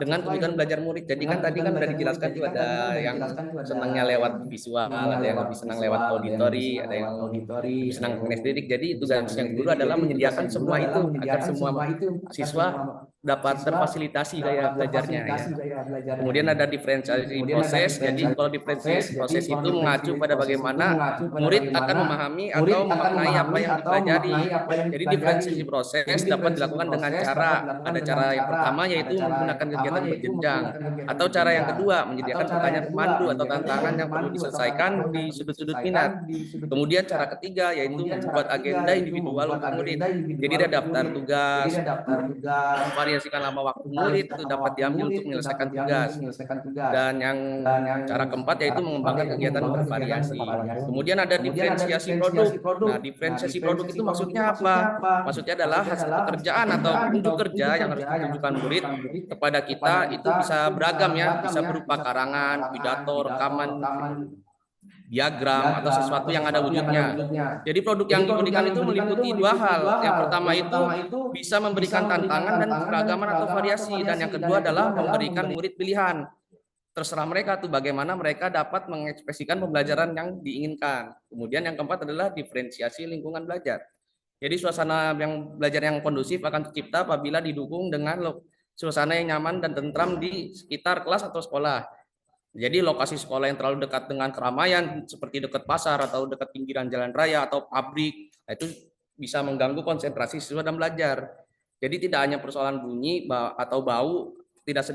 dengan kebutuhan belajar murid. Jadi kan tadi kan sudah dijelaskan tuh ada yang senangnya lewat visual, ada yang lebih senang lewat auditori, ada yang lebih senang kinestetik. Jadi tugas yang guru adalah menyediakan semua itu agar semua siswa dapat terfasilitasi gaya belajarnya. Ya. Kemudian ada diferensiasi proses. Jadi kalau diferensiasi proses itu mengacu pada bagaimana murid akan memahami atau memaknai apa yang dipelajari. Jadi diferensiasi proses dapat dilakukan dengan ada cara yang pertama yaitu menggunakan kegiatan berjenjang, atau cara yang kedua menyediakan pertanyaan pemandu atau tantangan yang perlu diselesaikan di sudut-sudut minat. Kemudian cara ketiga yaitu membuat agenda individual untuk murid. Jadi ada daftar tugas, variasikan lama waktu murid itu dapat diambil untuk menyelesaikan tugas. Dan yang cara keempat yaitu mengembangkan kegiatan bervariasi. Kemudian ada diferensiasi produk. Nah, diferensiasi produk itu maksudnya apa? Maksudnya adalah hasil pekerjaan atau unjuk kerja yang harus ditunjukkan murid kepada kita itu bisa beragam ya, bisa berupa karangan, pidato, rekaman, diagram, atau sesuatu yang ada wujudnya. Jadi produk yang diberikan itu meliputi 2 hal. Yang pertama itu bisa memberikan tantangan dan keragaman atau variasi, dan yang kedua adalah memberikan murid pilihan. Terserah mereka tuh bagaimana mereka dapat mengekspresikan pembelajaran yang diinginkan. Kemudian yang keempat adalah diferensiasi lingkungan belajar. Jadi suasana yang belajar yang kondusif akan tercipta apabila didukung dengan suasana yang nyaman dan tentram di sekitar kelas atau sekolah. Jadi lokasi sekolah yang terlalu dekat dengan keramaian seperti dekat pasar atau dekat pinggiran jalan raya atau pabrik, itu bisa mengganggu konsentrasi siswa dalam belajar. Jadi tidak hanya persoalan bunyi atau bau tidak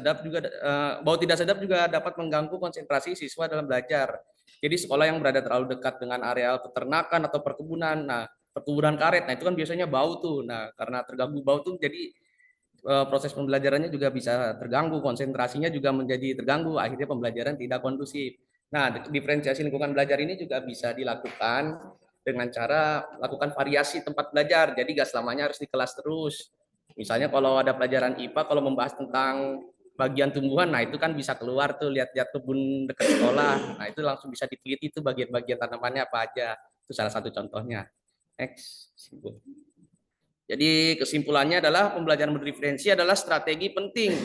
sedap juga dapat mengganggu konsentrasi siswa dalam belajar. Jadi sekolah yang berada terlalu dekat dengan areal peternakan atau perkebunan, perkebunan karet, itu kan biasanya bau tuh. Nah, karena terganggu bau tuh jadi proses pembelajarannya juga bisa terganggu, konsentrasinya juga menjadi terganggu, akhirnya pembelajaran tidak kondusif. Nah, diferensiasi lingkungan belajar ini juga bisa dilakukan dengan cara lakukan variasi tempat belajar. Jadi gak selamanya harus di kelas terus. Misalnya kalau ada pelajaran IPA, kalau membahas tentang bagian tumbuhan, nah itu kan bisa keluar tuh lihat-lihat kebun dekat sekolah. Nah, itu langsung bisa diteliti tuh bagian-bagian tanamannya apa aja. Itu salah satu contohnya. Next. Jadi kesimpulannya adalah pembelajaran berdiferensi adalah strategi penting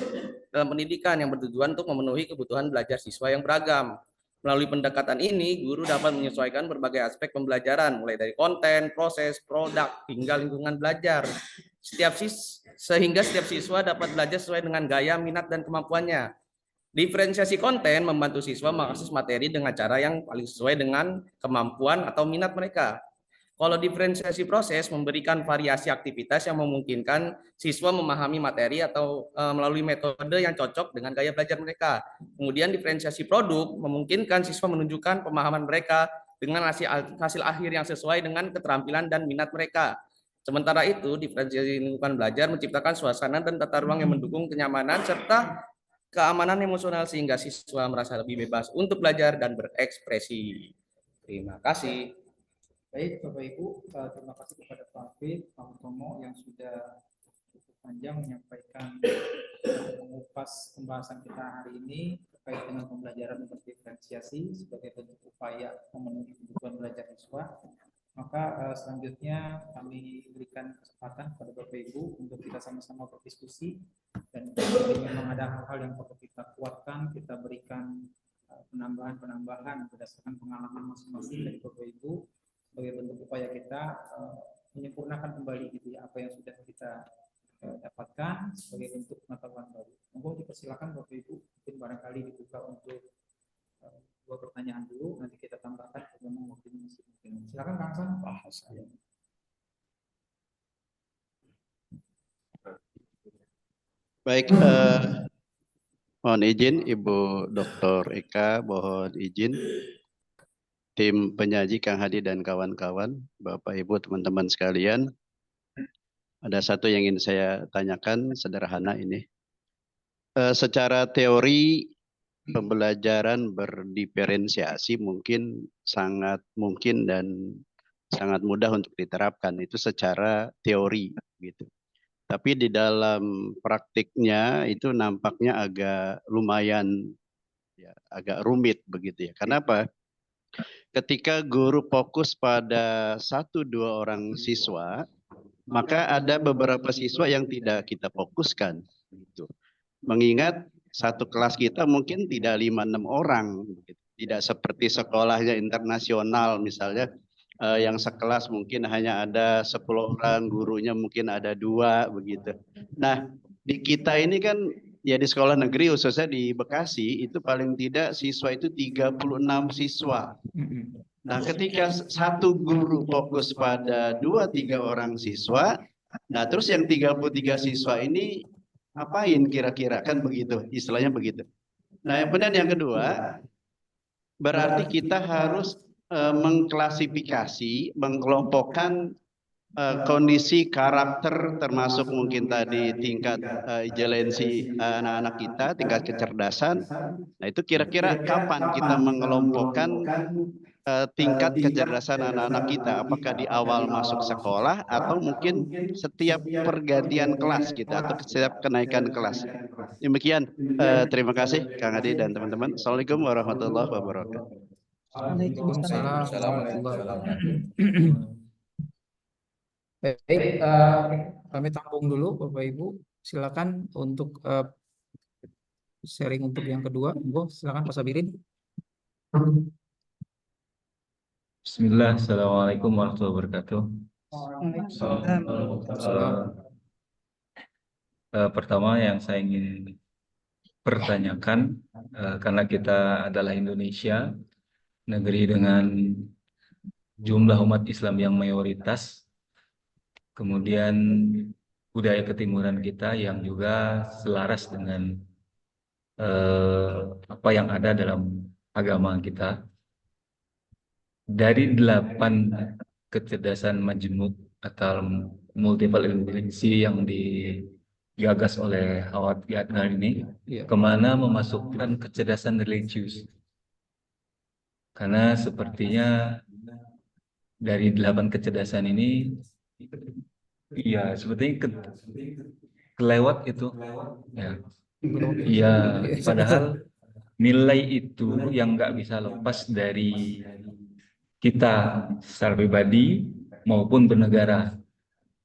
dalam pendidikan yang bertujuan untuk memenuhi kebutuhan belajar siswa yang beragam. Melalui pendekatan ini, guru dapat menyesuaikan berbagai aspek pembelajaran, mulai dari konten, proses, produk, hingga lingkungan belajar. Sehingga setiap siswa dapat belajar sesuai dengan gaya, minat, dan kemampuannya. Diferensiasi konten membantu siswa mengakses materi dengan cara yang paling sesuai dengan kemampuan atau minat mereka. Kalau diferensiasi proses memberikan variasi aktivitas yang memungkinkan siswa memahami materi atau melalui metode yang cocok dengan gaya belajar mereka. Kemudian diferensiasi produk memungkinkan siswa menunjukkan pemahaman mereka dengan hasil akhir yang sesuai dengan keterampilan dan minat mereka. Sementara itu, diferensiasi lingkungan belajar menciptakan suasana dan tata ruang yang mendukung kenyamanan serta keamanan emosional sehingga siswa merasa lebih bebas untuk belajar dan berekspresi. Terima kasih. Baik, Bapak Ibu, terima kasih kepada Pak Afif, Pak Utomo yang sudah cukup panjang menyampaikan mengupas pembahasan kita hari ini terkait dengan pembelajaran berdiferensiasi sebagai bentuk upaya memenuhi kebutuhan belajar siswa. Maka selanjutnya kami berikan kesempatan kepada Bapak Ibu untuk kita sama-sama berdiskusi, dan jika memang ada hal-hal yang perlu kita kuatkan, kita berikan penambahan-penambahan berdasarkan pengalaman masing-masing dari Bapak Ibu sebagai bentuk upaya kita menyempurnakan kembali gitu ya apa yang sudah kita dapatkan sebagai bentuk pengetahuan baru. Monggo dipersilakan Bapak Ibu, mungkin barangkali dibuka untuk dua pertanyaan dulu, nanti kita tambahkan kalau memang waktunya masih mungkin. Silakan Kang San. Baik, mohon izin Ibu Dr. Eka, mohon izin tim penyaji Kang Hadi dan kawan-kawan, Bapak Ibu, teman-teman sekalian. Ada satu yang ingin saya tanyakan, sederhana ini. Secara teori pembelajaran berdiferensiasi mungkin sangat mungkin dan sangat mudah untuk diterapkan, itu secara teori gitu. Tapi di dalam praktiknya itu nampaknya agak lumayan ya, agak rumit begitu ya. Kenapa? Ketika guru fokus pada 1-2 orang siswa, maka ada beberapa siswa yang tidak kita fokuskan. Gitu. Mengingat satu kelas kita mungkin tidak 5-6 orang, tidak seperti sekolahnya internasional misalnya, yang sekelas mungkin hanya ada 10 orang, gurunya mungkin ada 2 begitu. Nah, di kita ini kan ya di sekolah negeri khususnya di Bekasi itu paling tidak siswa itu 36 siswa. Nah, ketika satu guru fokus pada 2-3 orang siswa, nah terus yang 33 siswa ini ngapain kira-kira, kan begitu, istilahnya begitu. Nah, kemudian yang kedua, berarti kita harus mengklasifikasi, mengkelompokkan kondisi karakter, termasuk mungkin tadi tingkat intelijensi anak-anak kita, tingkat kecerdasan. Nah, itu kira-kira kapan kita mengelompokkan tingkat kecerdasan anak-anak kita? Apakah di awal masuk sekolah atau mungkin setiap pergantian kelas gitu, atau setiap kenaikan kelas? Demikian, terima kasih Kang Adi dan teman-teman. Assalamualaikum warahmatullahi wabarakatuh. Waalaikumsalam warahmatullahi wabarakatuh. Baik, kami tampung dulu Bapak Ibu. Silakan untuk sharing untuk yang kedua. Silakan Pak Sabirin. Bismillah, Assalamualaikum warahmatullahi wabarakatuh. Pertama yang saya ingin pertanyakan, karena kita adalah Indonesia, negeri dengan jumlah umat Islam yang mayoritas, kemudian budaya ketimuran kita yang juga selaras dengan apa yang ada dalam agama kita. Dari 8 kecerdasan majmuk atau multiple intelligency yang digagas oleh Howard Gardner ini, kemana memasukkan kecerdasan religius? Karena sepertinya dari 8 kecerdasan ini, ya sepertinya kelewat itu. Ya, padahal nilai itu yang nggak bisa lepas dari kita secara pribadi maupun bernegara.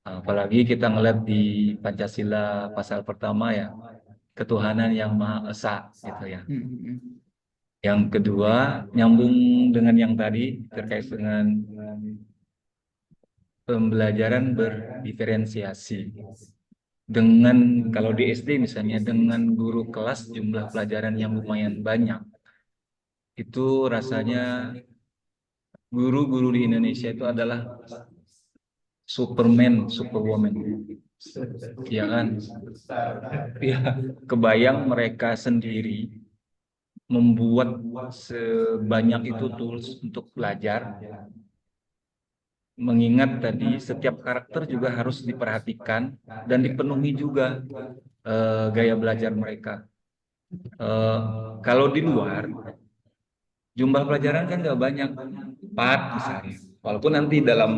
Apalagi kita ngeliat di Pancasila pasal pertama ya, ketuhanan yang Maha Esa gitu ya. Yang kedua, nyambung dengan yang tadi terkait dengan pembelajaran berdiferensiasi. dengan kalau di SD misalnya dengan guru kelas jumlah pelajaran yang lumayan banyak, itu rasanya guru-guru di Indonesia itu adalah Superman, Superwoman, ya kan? Ya, kebayang mereka sendiri membuat sebanyak itu tools untuk belajar. Mengingat tadi setiap karakter juga harus diperhatikan dan dipenuhi juga gaya belajar mereka. Kalau di luar jumlah pelajaran kan nggak banyak, 4 misalnya. Walaupun nanti dalam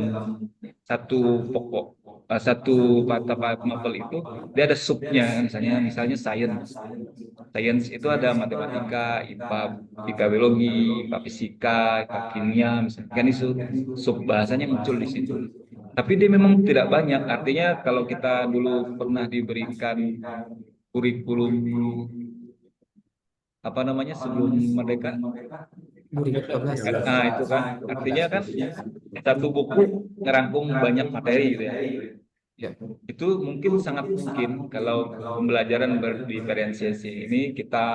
satu pokok satu mata mapel itu dia ada subnya, misalnya science. Science itu ada matematika, IPA biologi, IPA fisika, IPA kimia, misalnya kan itu sub bahasanya muncul di situ. Tapi dia memang tidak banyak. Artinya kalau kita dulu pernah diberikan kurikulum apa namanya sebelum merdeka, 2014. nah itu kan artinya kan satu buku ngerangkum banyak materi gitu ya. Ya. Itu mungkin sangat mungkin kalau pembelajaran berdiferensiasi ini kita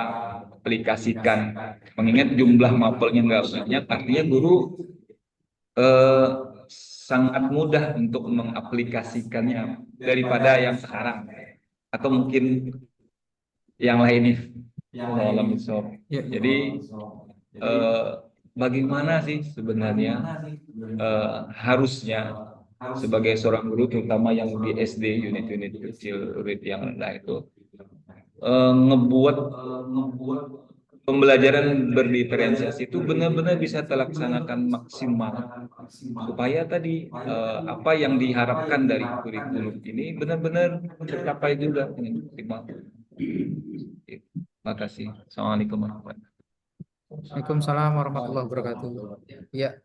aplikasikan, mengingat jumlah mapelnya nggak banyak, artinya guru sangat mudah untuk mengaplikasikannya daripada yang sekarang atau mungkin yang lainnya. Jadi bagaimana sih sebenarnya harusnya sebagai seorang guru, terutama yang di SD, unit-unit kecil, unit yang rendah itu, ngebuat pembelajaran berdiferensiasi itu benar-benar bisa terlaksanakan maksimal, supaya tadi apa yang diharapkan dari kurikulum ini benar-benar tercapai juga dengan maksimal. Terima kasih. Assalamualaikum warahmatullahi wabarakatuh. Waalaikumsalam warahmatullahi wabarakatuh. Ya,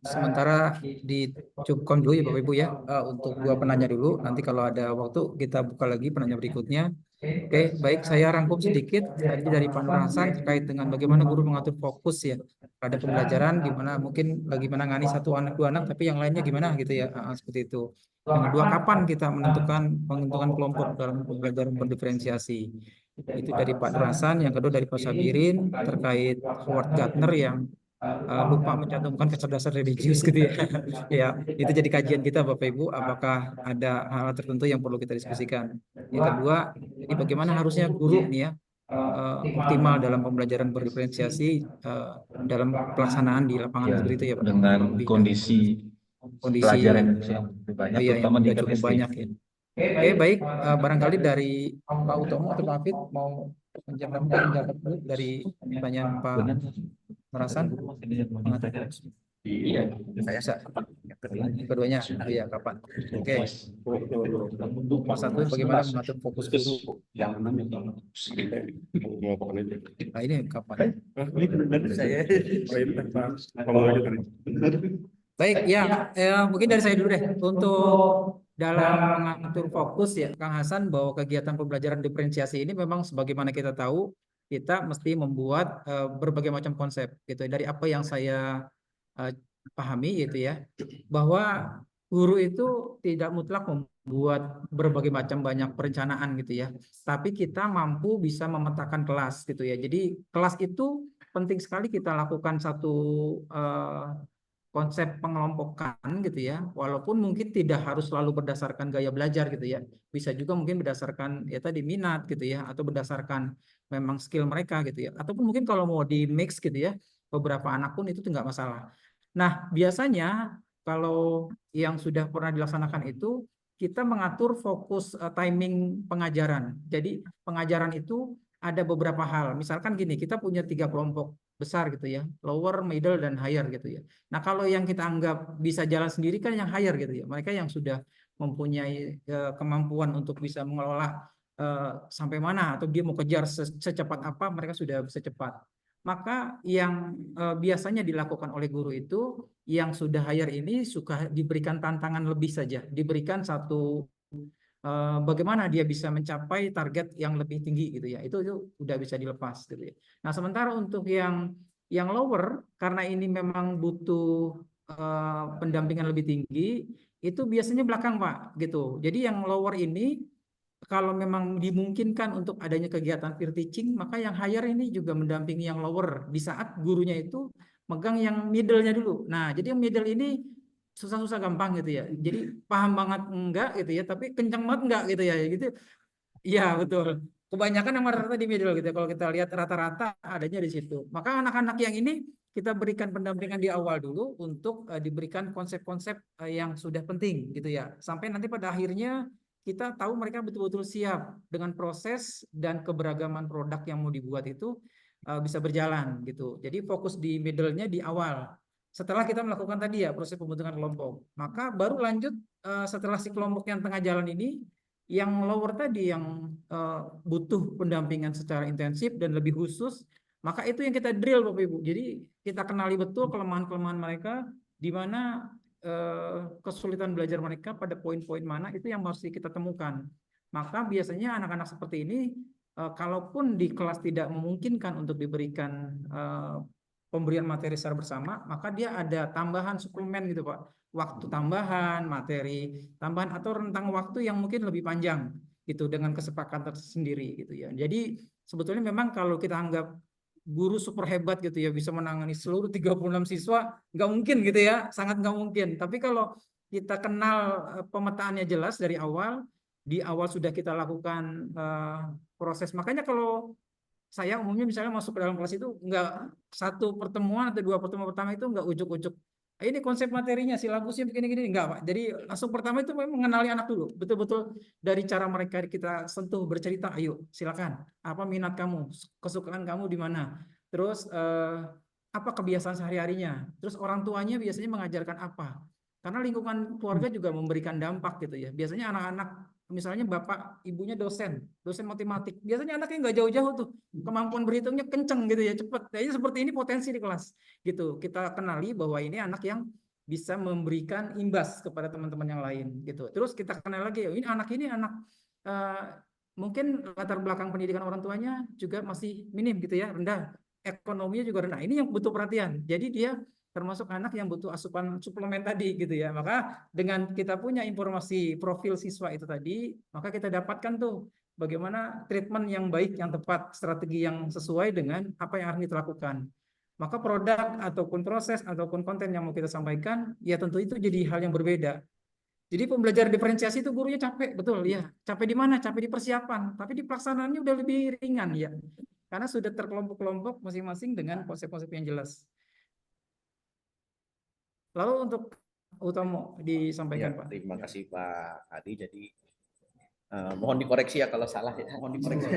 sementara dicukupkan dulu ya Bapak Ibu ya, untuk 2 penanya dulu. Nanti kalau ada waktu kita buka lagi penanya berikutnya. Oke, baik, saya rangkum sedikit tadi dari Pak Nur Hasan terkait dengan bagaimana guru mengatur fokus ya pada pembelajaran, gimana mungkin lagi menangani 1 anak 2 anak, tapi yang lainnya gimana gitu ya, seperti itu. Yang kedua, kapan kita menentukan kelompok dalam pembelajaran berdiferensiasi. Itu dari Pak Nur Hasan. Yang kedua dari Pak Sabirin terkait Howard Gardner yang lupa mencantumkan kecerdasan religius gitu ya. Ya, itu jadi kajian kita Bapak Ibu, apakah ada hal tertentu yang perlu kita diskusikan. Yang kedua, jadi bagaimana harusnya guru nih ya optimal dalam pembelajaran berdiferensiasi dalam pelaksanaan di lapangan seperti itu ya Pak. Dengan Lebih, kondisi pelajaran Indonesia yang lebih banyak, yang terutama di cukup SD. banyak ya. Oke, baik, barangkali dari Pak Utomo atau Pak Afid mau menjawab dulu dari pertanyaan Pak Merasan. Iya, Bisa. Keduanya, iya kapan? Oke. Nomor 1, bagaimana mengatur fokus guru? Nah, ini kapan? Baik, ya, mungkin dari saya dulu deh. Untuk dalam mengatur fokus ya, Kang Hasan, bahwa kegiatan pembelajaran diferensiasi ini memang sebagaimana kita tahu, kita mesti membuat berbagai macam konsep gitu. Dari apa yang saya pahami gitu ya, bahwa guru itu tidak mutlak membuat berbagai macam banyak perencanaan gitu ya, tapi kita mampu bisa memetakan kelas gitu ya. Jadi kelas itu penting sekali kita lakukan satu konsep pengelompokan gitu ya, walaupun mungkin tidak harus selalu berdasarkan gaya belajar gitu ya, bisa juga mungkin berdasarkan ya tadi minat gitu ya, atau berdasarkan memang skill mereka gitu ya, ataupun mungkin kalau mau di mix gitu ya, beberapa anak pun itu nggak masalah. Nah, biasanya kalau yang sudah pernah dilaksanakan itu kita mengatur fokus timing pengajaran. Jadi pengajaran itu ada beberapa hal. Misalkan gini, kita punya 3 kelompok besar gitu ya, lower, middle, dan higher gitu ya. Nah, kalau yang kita anggap bisa jalan sendiri kan yang higher gitu ya. Mereka yang sudah mempunyai kemampuan untuk bisa mengelola sampai mana, atau dia mau kejar secepat apa, mereka sudah bisa cepat. Maka yang biasanya dilakukan oleh guru itu, yang sudah higher ini suka diberikan tantangan lebih saja, diberikan satu bagaimana dia bisa mencapai target yang lebih tinggi gitu ya, itu udah bisa dilepas gitu ya. Nah, sementara untuk yang lower, karena ini memang butuh pendampingan lebih tinggi, itu biasanya belakang Pak gitu. Jadi yang lower ini kalau memang dimungkinkan untuk adanya kegiatan peer teaching, maka yang higher ini juga mendampingi yang lower di saat gurunya itu megang yang middle-nya dulu. Nah, jadi yang middle ini susah-susah gampang gitu ya. Jadi paham banget enggak gitu ya, tapi kencang banget enggak gitu ya. Gitu. Iya, betul. Kebanyakan yang rata-rata di middle gitu ya. Kalau kita lihat rata-rata adanya di situ. Maka anak-anak yang ini kita berikan pendampingan di awal dulu untuk diberikan konsep-konsep yang sudah penting gitu ya. Sampai nanti pada akhirnya kita tahu mereka betul-betul siap dengan proses dan keberagaman produk yang mau dibuat itu bisa berjalan gitu. Jadi fokus di middle-nya di awal. Setelah kita melakukan tadi ya proses pembentukan kelompok, maka baru lanjut setelah si kelompok yang tengah jalan ini, yang lower tadi yang butuh pendampingan secara intensif dan lebih khusus, maka itu yang kita drill Bapak Ibu. Jadi kita kenali betul kelemahan-kelemahan mereka, di mana kesulitan belajar mereka pada poin-poin mana itu yang harus kita temukan. Maka biasanya anak-anak seperti ini, kalaupun di kelas tidak memungkinkan untuk diberikan pemberian materi secara bersama, maka dia ada tambahan suplemen gitu Pak. Waktu tambahan, materi tambahan, atau rentang waktu yang mungkin lebih panjang gitu dengan kesepakatan tersendiri gitu ya. Jadi sebetulnya memang kalau kita anggap guru super hebat gitu ya, bisa menangani seluruh 36 siswa, nggak mungkin gitu ya, sangat nggak mungkin. Tapi kalau kita kenal pemetaannya jelas dari awal, di awal sudah kita lakukan proses. Makanya kalau saya umumnya misalnya masuk ke dalam kelas itu nggak satu pertemuan atau dua pertemuan pertama itu nggak ujuk-ujuk ini konsep materinya, silabusnya begini-gini, enggak Pak. Jadi langsung pertama itu memang mengenali anak dulu, betul-betul dari cara mereka kita sentuh, bercerita, ayo silakan, apa minat kamu, kesukaan kamu di mana, terus apa kebiasaan sehari-harinya, terus orang tuanya biasanya mengajarkan apa, karena lingkungan keluarga juga memberikan dampak gitu ya. Biasanya anak-anak, misalnya bapak ibunya dosen matematik, biasanya anaknya nggak jauh-jauh tuh, kemampuan berhitungnya kenceng gitu ya, cepet. Kayaknya seperti ini potensi di kelas gitu. Kita kenali bahwa ini anak yang bisa memberikan imbas kepada teman-teman yang lain gitu. Terus kita kenal lagi, ini anak mungkin latar belakang pendidikan orang tuanya juga masih minim gitu ya, rendah, ekonominya juga rendah. Ini yang butuh perhatian. Jadi dia termasuk anak yang butuh asupan suplemen tadi gitu ya. Maka dengan kita punya informasi profil siswa itu tadi, maka kita dapatkan tuh bagaimana treatment yang baik, yang tepat, strategi yang sesuai dengan apa yang harus kita lakukan. Maka produk ataupun proses ataupun konten yang mau kita sampaikan, ya tentu itu jadi hal yang berbeda. Jadi pembelajaran diferensiasi itu gurunya capek, betul ya. Capek di mana? Capek di persiapan, tapi di pelaksanaannya udah lebih ringan ya. Karena sudah terkelompok-kelompok masing-masing dengan konsep-konsep yang jelas. Lalu untuk Utomo disampaikan Ya, Pak. terima kasih Pak Adi. Jadi mohon dikoreksi ya kalau salah ya. Mohon dikoreksi.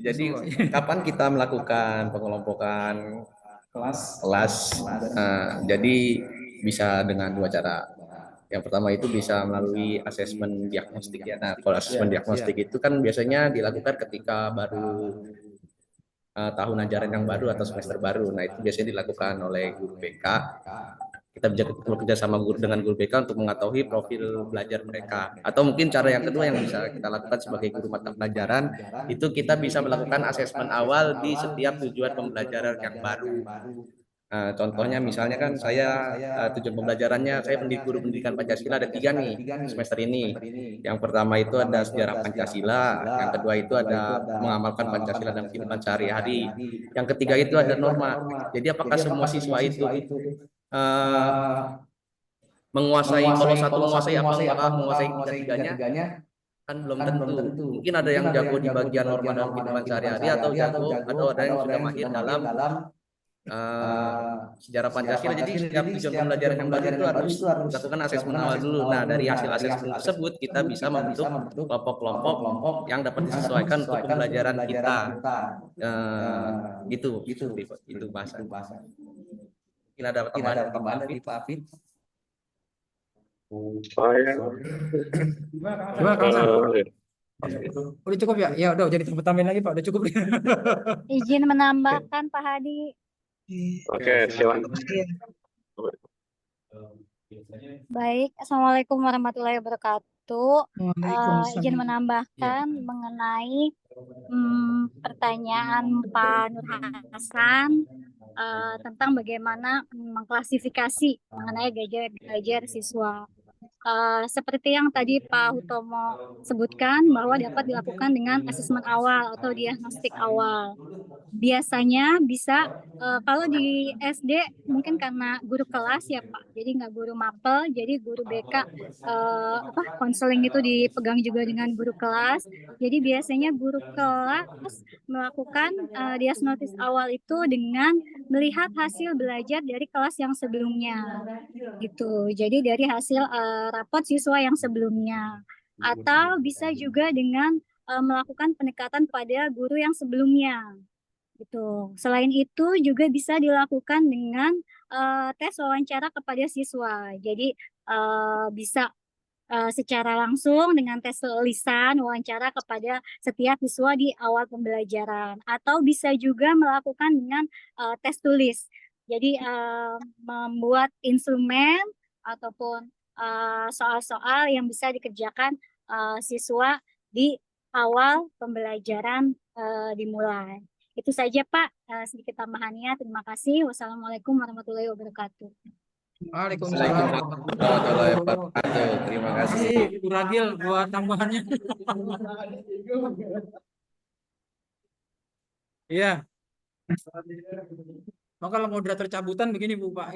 Jadi kapan kita melakukan pengelompokan kelas? Jadi bisa dengan dua cara. Yang pertama itu bisa melalui asesmen diagnostik ya. Nah, kalau asesmen diagnostik itu kan biasanya dilakukan ketika baru tahun ajaran yang baru atau semester baru. Nah, itu biasanya dilakukan oleh guru BK. Kita bisa bekerja sama dengan guru BK untuk mengetahui profil belajar mereka. Atau mungkin cara yang kedua yang bisa kita lakukan sebagai guru mata pelajaran, itu kita bisa melakukan asesmen awal di setiap tujuan pembelajaran yang baru. Contohnya misalnya kan saya tujuan pembelajarannya, saya guru pendidikan Pancasila ada 3 nih semester ini. Yang pertama itu ada sejarah Pancasila, yang kedua itu ada mengamalkan Pancasila dalam kehidupan sehari-hari, yang ketiga itu ada norma. Jadi apakah semua siswa itu menguasai, kalau satu menguasai apakah menguasai tiga-tiganya kan belum tentu. Mungkin ada yang jago di bagian norma dalam kehidupan sehari-hari atau ada yang sudah mahir dalam sejarah Pancasila. Jadi setiap tujuan pembelajaran yang baru itu harus dilakukan asesmen awal dulu. Nah, dari hasil asesmen tersebut kita bisa membentuk kelompok-kelompok yang dapat disesuaikan untuk pembelajaran kita. Itu bahasa. Mungkin ada tambahan dari Pak Afif. Saya Gimana Kang Hasan? Udah cukup ya? Ya udah, jadi tambahin lagi Pak, udah cukup. Izin menambahkan Pak Hadi. Oke, silakan. Baik, Assalamualaikum warahmatullahi wabarakatuh. Waalaikumsalam. Izin menambahkan mengenai pertanyaan Pak Nur Hasan tentang bagaimana mengklasifikasi mengenai belajar siswa. seperti yang tadi Pak Hutomo sebutkan bahwa dapat dilakukan dengan asesmen awal atau diagnostik awal. Biasanya bisa kalau di SD mungkin karena guru kelas ya Pak, jadi nggak guru mapel, jadi guru BK konseling itu dipegang juga dengan guru kelas. Jadi biasanya guru kelas melakukan diagnosis awal itu dengan melihat hasil belajar dari kelas yang sebelumnya, gitu. Jadi dari hasil rapot siswa yang sebelumnya, atau bisa juga dengan melakukan pendekatan pada guru yang sebelumnya. Gitu. Selain itu juga bisa dilakukan dengan tes wawancara kepada siswa. Jadi bisa secara langsung dengan tes lisan wawancara kepada setiap siswa di awal pembelajaran, atau bisa juga melakukan dengan tes tulis. Jadi membuat instrumen ataupun soal-soal yang bisa dikerjakan siswa di awal pembelajaran dimulai. Itu saja Pak, sedikit tambahannya. Terima kasih. Wassalamualaikum warahmatullahi wabarakatuh. Waalaikumsalam warahmatullahi wabarakatuh. Terima kasih. Bu Ragil buat tambahannya. Iya. Oh, kalau moderator cabutan begini Bu Pak.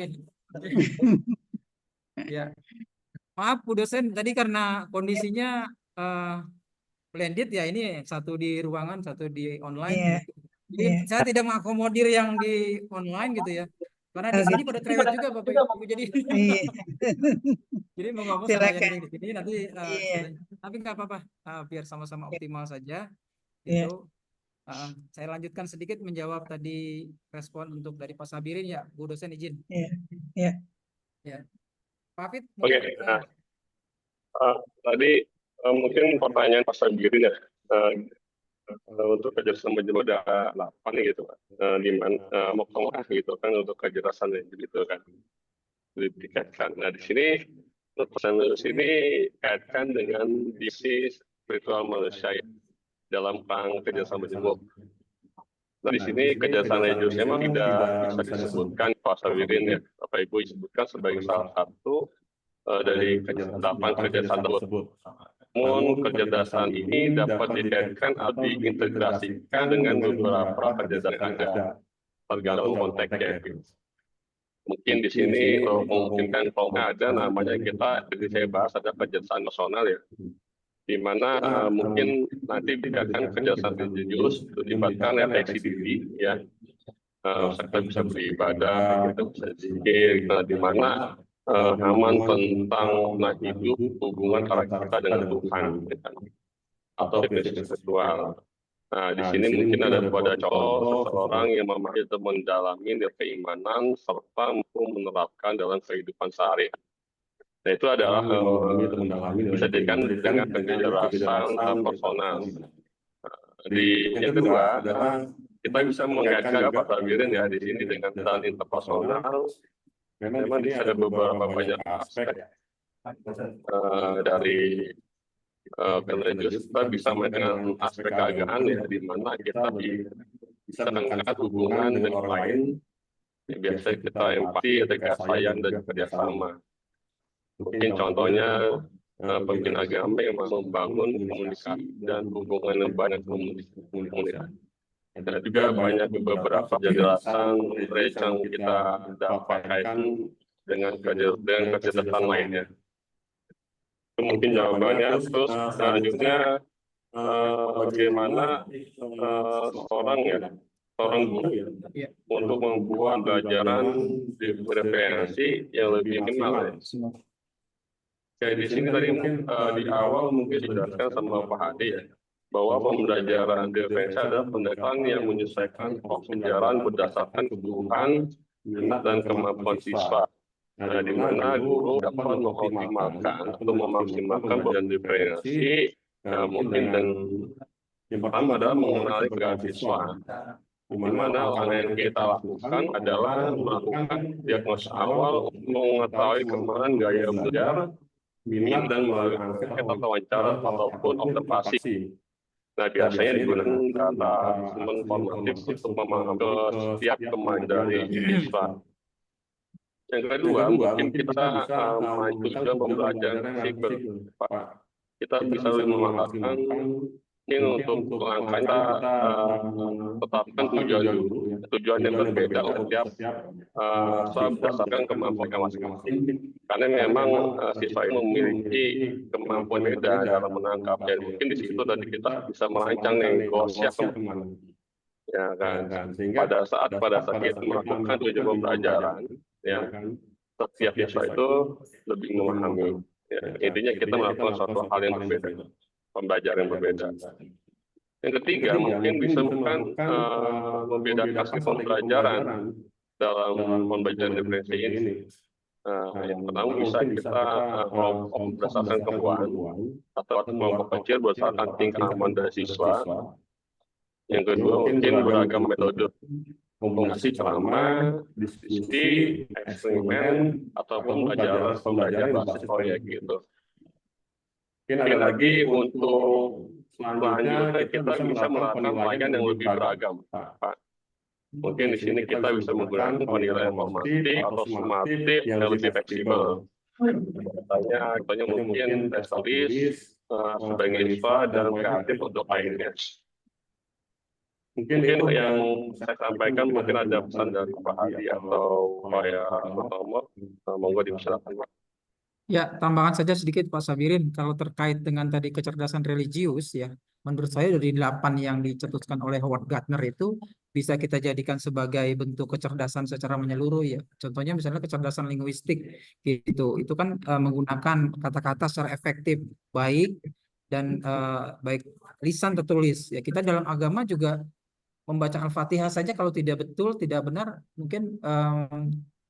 Ya. Maaf Bu dosen, tadi karena kondisinya blended ya, ini satu di ruangan, satu di online. Jadi saya tidak mengakomodir yang di online gitu ya. Karena di sini pada cerewet juga Bapak Ibu. Jadi jadi mau ngomong sama yang di sini nanti tapi nggak apa-apa. Biar sama-sama optimal saja. Itu saya lanjutkan sedikit menjawab tadi respon untuk dari Pak Sabirin ya, Bu dosen izin. Ya. Pak Fit. Oke. Tadi mungkin pertanyaan Pak Sabirin ya. Untuk kejelasan menjadi ada 8 gitu Pak, di mana mau tengah gitu kan untuk kejelasan gitu kan dikaitkan. Nah di sini pesan ini kaitkan dengan diksi spiritual manusia ya, dalam rangka kejelasan menjadi. Nah di sini kejelasan religius memang tidak bisa disebutkan Pak Sabirin ya, Bapak Ibu disebutkan sebagai salah satu dari 8 kejelasan tersebut. Namun kecerdasan ini dapat dikaitkan atau diintegrasikan dengan beberapa kecerdasan tergantung konteksnya. Mungkin di sini memungkinkan kalau nggak ada namanya kita, jadi saya bahas ada kecerdasan nasional ya, di mana mungkin nanti dikaitkan kecerdasan religius dilibatkan refleksi diri ya, kita bisa beribadah, kita bisa zikir, di mana aman tentang hidup hubungan kita dengan Tuhan atau spiritual. Nah di sini mungkin ada pada contoh seseorang yang memahami dan mendalami keimanan serta mampu menerapkan dalam kehidupan sehari. Nah itu adalah bisa dijadikan dengan kejelasan personal. Di yang kedua adalah kita bisa mengaitkan Pak Sabirin ya di sini dengan kesan interpersonal. Memang di ada beberapa banyak aspek dari religius, kita bisa dengan aspek keagamaan ya, di mana kita bisa mengangkat hubungan dengan orang lain. Ya, biasanya kita empati, ada kasih sayang dan kerjasama. Mungkin contohnya pemimpin agama yang membangun komunikasi dan hubungan yang banyak komunikasi. Dan juga banyak beberapa penjelasan yang kita dapatkan dengan kecerdasan lainnya. Itu mungkin jawabannya. Terus selanjutnya bagaimana seorang guru ya, untuk membuat pelajaran referensi yang lebih minimal. Kayak di sini tadi di awal mungkin dijelaskan sama Pak Hadi ya, bahwa pembelajaran referensi adalah pendekatan yang menyesuaikan pembelajaran berdasarkan kebutuhan, minat dan kemampuan siswa. Nah, di mana guru dapat mengoptimalkan atau memaksimalkan pembelajaran referensi mungkin dan yang pertama adalah mengenali keadaan siswa. Di mana yang kita lakukan adalah melakukan diagnosis awal untuk mengetahui kemampuan gaya belajar, minat dan melalui angket wawancara ataupun observasi. Nah, biasanya digunakan data asesmen formatif untuk memahami setiap kemampuan dari siswa. Yang kedua, mungkin kita melanjutkan pembelajaran fleksibel, Pak. Kita bisa memanfaatkan ini untuk langkah kita tetapkan tujuan dulu, tujuan yang berbeda oleh tiap soal berdasarkan kemampuan masing-masing. Karena memang siswa ini memiliki kemampuan beda dalam menangkap, dan mungkin di situ tadi kita bisa merancang nih goalsnya kemana. Ya kan, pada saat kita melakukan tujuan pembelajaran, ya setiap siswa itu lebih memahami. Ya, intinya kita melakukan suatu hal yang berbeda, pembelajaran yang berbeda. Yang ketiga, mungkin bisa bukan membedakan sistem pembelajaran dalam pembelajaran diferensi ini. Yang pertama bisa kita kelompok berdasarkan kemampuan atau kelompok kecil berdasarkan tingkat kemampuan dari siswa. Yang kedua, mungkin beragam metode kombinasi ceramah, diskusi, eksperimen, ataupun pembelajaran basis proyek gitu. Mungkin lagi untuk selanjutnya kita bisa melakukan penilaian yang lebih beragam, Pak. Mungkin di sini kita bisa menggunakan penilaian formatif atau sumatif yang lebih fleksibel. Contohnya mungkin tes tulis, sebagai siswa dan kreatif untuk lainnya. Mungkin yang saya sampaikan, mungkin ada pesan dari Pak Hadi atau Pak Utomo, monggo dipersilakan, Pak. Ya, tambahan saja sedikit Pak Sabirin, kalau terkait dengan tadi kecerdasan religius ya, menurut saya dari 8 yang dicetuskan oleh Howard Gardner itu bisa kita jadikan sebagai bentuk kecerdasan secara menyeluruh ya. Contohnya misalnya kecerdasan linguistik gitu, itu kan menggunakan kata-kata secara efektif, baik dan baik lisan tertulis. Ya, kita dalam agama juga membaca Al-Fatihah saja kalau tidak betul, tidak benar, mungkin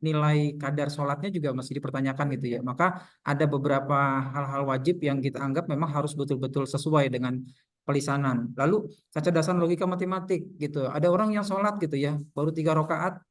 nilai kadar sholatnya juga masih dipertanyakan gitu ya. Maka ada beberapa hal-hal wajib yang kita anggap memang harus betul-betul sesuai dengan pelisanan. Lalu kecerdasan logika matematik gitu. Ada orang yang sholat gitu ya, baru 3 rakaat,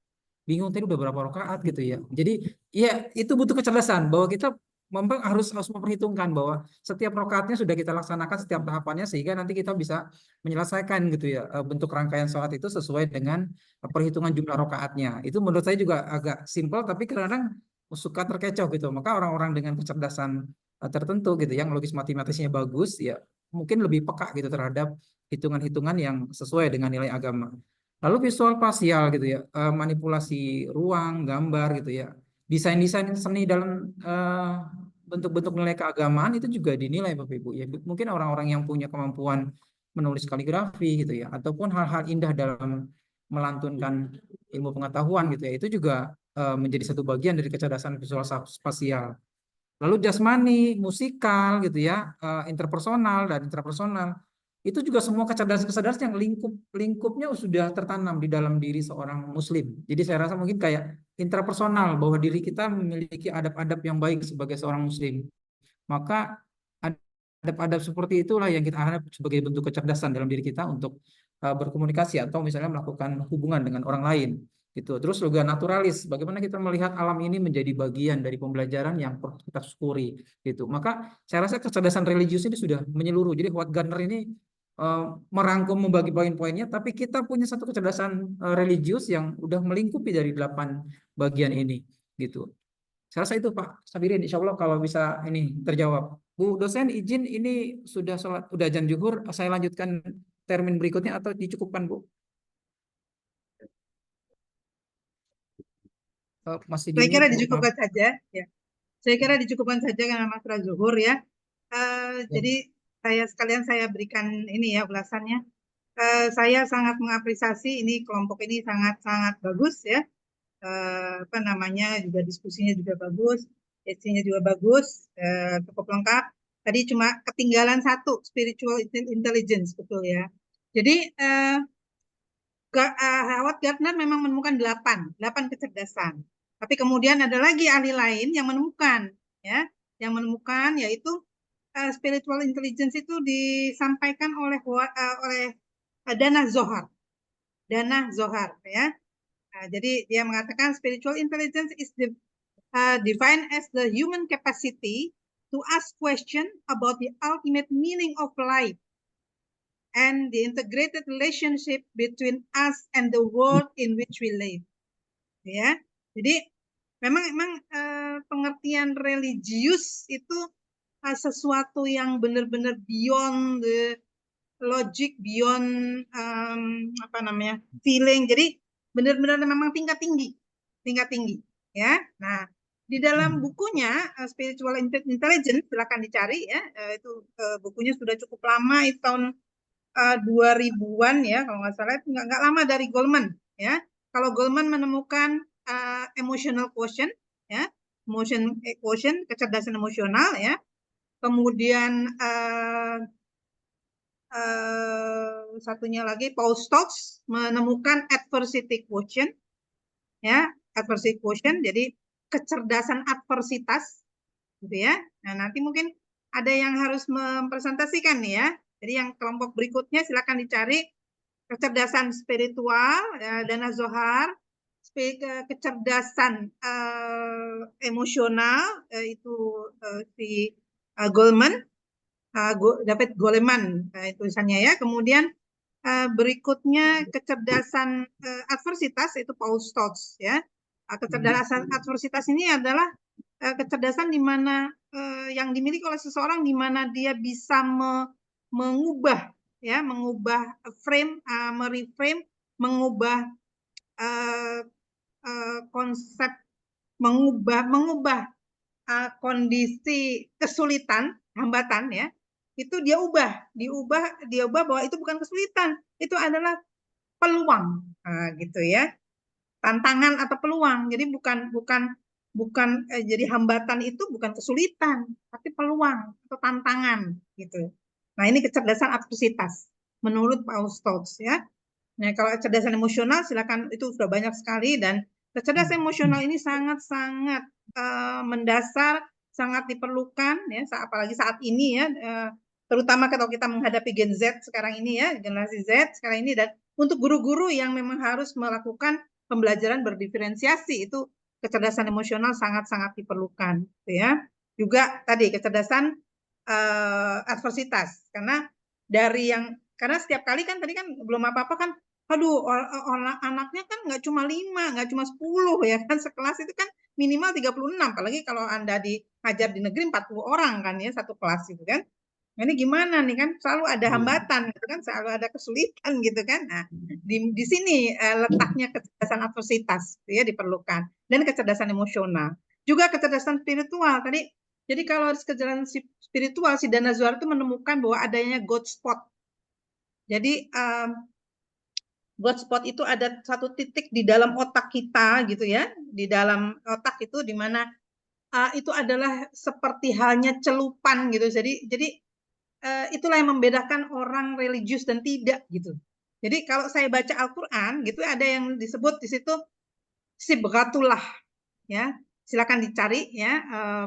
bingung tadi udah berapa rakaat gitu ya. Jadi ya itu butuh kecerdasan bahwa kita memang harus memperhitungkan bahwa setiap rakaatnya sudah kita laksanakan setiap tahapannya sehingga nanti kita bisa menyelesaikan gitu ya bentuk rangkaian sholat itu sesuai dengan perhitungan jumlah rakaatnya. Itu menurut saya juga agak simpel tapi kadang-kadang suka terkecoh gitu. Maka orang-orang dengan kecerdasan tertentu gitu yang logis matematisnya bagus ya mungkin lebih peka gitu terhadap hitungan-hitungan yang sesuai dengan nilai agama. Lalu visual spasial gitu ya, manipulasi ruang, gambar gitu ya. Desain-desain seni dalam bentuk-bentuk nilai keagamaan itu juga dinilai Bapak Ibu ya. Mungkin orang-orang yang punya kemampuan menulis kaligrafi gitu ya, ataupun hal-hal indah dalam melantunkan ilmu pengetahuan gitu ya, itu juga menjadi satu bagian dari kecerdasan visual spasial. Lalu jasmani, musikal gitu ya, interpersonal dan intrapersonal. Itu juga semua kecerdasan-kecerdasan yang lingkupnya sudah tertanam di dalam diri seorang muslim. Jadi saya rasa mungkin kayak intrapersonal bahwa diri kita memiliki adab-adab yang baik sebagai seorang muslim. Maka adab-adab seperti itulah yang kita harap sebagai bentuk kecerdasan dalam diri kita untuk berkomunikasi atau misalnya melakukan hubungan dengan orang lain. Gitu. Terus juga naturalis, bagaimana kita melihat alam ini menjadi bagian dari pembelajaran yang perlu kita syukuri. Gitu. Maka saya rasa kecerdasan religius ini sudah menyeluruh. Jadi Howard Gardner ini merangkum membagi poin-poinnya, tapi kita punya satu kecerdasan religius yang udah melingkupi dari 8 bagian ini. Gitu. Saya rasa itu Pak Sabirin, insya Allah kalau bisa ini terjawab. Bu dosen izin ini sudah sholat, udah azan zuhur, saya lanjutkan termin berikutnya atau dicukupkan Bu? Masih Saya kira Bu. dicukupkan saja ya. Saya kira dicukupkan saja karena Mas zuhur ya. Jadi saya berikan ini ya ulasannya. Saya sangat mengapresiasi ini kelompok ini sangat bagus ya. Juga diskusinya juga bagus, isinya juga bagus, cukup lengkap. Tadi cuma ketinggalan satu, spiritual intelligence, betul ya. Jadi Howard Gardner memang menemukan 8 kecerdasan. Tapi kemudian ada lagi ahli lain yang menemukan yaitu spiritual intelligence itu disampaikan oleh Dana Zohar ya. Jadi dia mengatakan spiritual intelligence is defined as the human capacity to ask question about the ultimate meaning of life and the integrated relationship between us and the world in which we live. Ya, jadi memang pengertian religius itu sesuatu yang benar-benar beyond the logic, beyond apa namanya feeling. Jadi benar-benar memang tingkat tinggi ya. Nah, di dalam bukunya Spiritual Intelligence, silakan dicari ya. Itu bukunya sudah cukup lama, itu tahun 2000-an ya kalau nggak salah, itu nggak lama dari Goleman ya. Kalau Goleman menemukan emotional quotient ya, emotion quotient, kecerdasan emosional ya. Kemudian satunya lagi Paul Stokes menemukan adversity quotient ya, adversity quotient, jadi kecerdasan adversitas gitu ya. Nah, nanti mungkin ada yang harus mempresentasikan nih ya. Jadi yang kelompok berikutnya silakan dicari kecerdasan spiritual Dana Zohar, kecerdasan emosional itu si Goleman, David Goleman tulisannya ya. Kemudian berikutnya kecerdasan adversitas itu Paul Stokes ya. Kecerdasan adversitas ini adalah kecerdasan di mana yang dimiliki oleh seseorang di mana dia bisa mengubah ya, mengubah frame, mereframe, mengubah konsep, mengubah kondisi kesulitan, hambatan ya. Itu dia ubah bahwa itu bukan kesulitan, itu adalah peluang. Nah, gitu ya. Tantangan atau peluang. Jadi bukan jadi hambatan itu bukan kesulitan, tapi peluang atau tantangan gitu. Nah, ini kecerdasan adversitas menurut Paul Stokes ya. Nah, kalau kecerdasan emosional silakan, itu sudah banyak sekali, dan kecerdasan emosional ini sangat-sangat mendasar, sangat diperlukan ya, apalagi saat ini ya, terutama kalau kita menghadapi Gen Z sekarang ini ya, generasi Z sekarang ini, dan untuk guru-guru yang memang harus melakukan pembelajaran berdiferensiasi, itu kecerdasan emosional sangat-sangat diperlukan gitu ya. Juga tadi kecerdasan adversitas, karena setiap kali kan tadi kan belum apa-apa kan, aduh anaknya kan nggak cuma 5, nggak cuma 10 ya kan, sekelas itu kan minimal 36, apalagi kalau Anda diajar di negeri 40 orang kan ya satu kelas gitu kan. Nah, ini gimana nih kan, selalu ada hambatan gitu kan, selalu ada kesulitan gitu kan. Nah, di sini letaknya kecerdasan adversitas gitu ya diperlukan, dan kecerdasan emosional. Juga kecerdasan spiritual tadi. Jadi kalau kecerdasan spiritual, si Dana Zohar itu menemukan bahwa adanya God spot. Jadi God spot itu ada satu titik di dalam otak kita gitu ya, di dalam otak itu di mana itu adalah seperti halnya celupan gitu. Jadi itulah yang membedakan orang religius dan tidak gitu. Jadi kalau saya baca Al-Qur'an gitu, ada yang disebut di situ sibghatullah ya. Silakan dicari ya,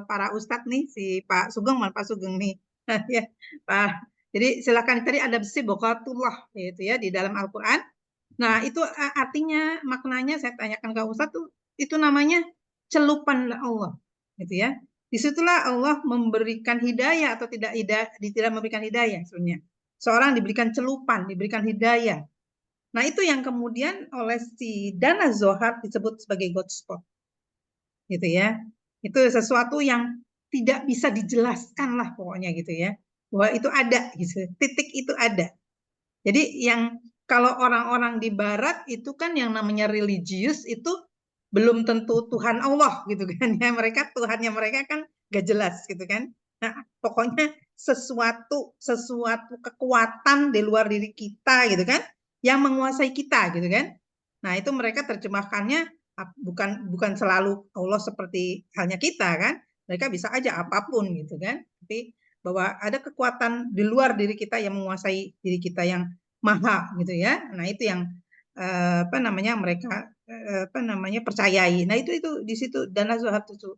para ustadz nih, si Pak Sugeng, Pak Sugeng nih ya Pak. Jadi silakan dicari, ada sibghatullah gitu ya di dalam Al-Qur'an. Nah, itu artinya, maknanya saya tanyakan ke Ustadz tuh, itu namanya celupan Allah gitu ya. Disitulah Allah memberikan hidayah atau tidak memberikan hidayah sebenarnya. Seorang diberikan celupan, diberikan hidayah. Nah, itu yang kemudian oleh si Dana Zohar disebut sebagai God spot. Gitu ya. Itu sesuatu yang tidak bisa dijelaskan lah pokoknya gitu ya. Bahwa itu ada gitu. Titik itu ada. Jadi yang kalau orang-orang di barat itu kan yang namanya religius itu belum tentu Tuhan Allah gitu kan ya. Tuhannya mereka kan gak jelas gitu kan. Nah, pokoknya sesuatu kekuatan di luar diri kita gitu kan, yang menguasai kita gitu kan. Nah, itu mereka terjemahkannya bukan selalu Allah seperti halnya kita kan. Mereka bisa aja apapun gitu kan. Tapi bahwa ada kekuatan di luar diri kita yang menguasai diri kita yang maha gitu ya. Nah, itu yang mereka percayai. Nah, itu di situ Dana Zohar itu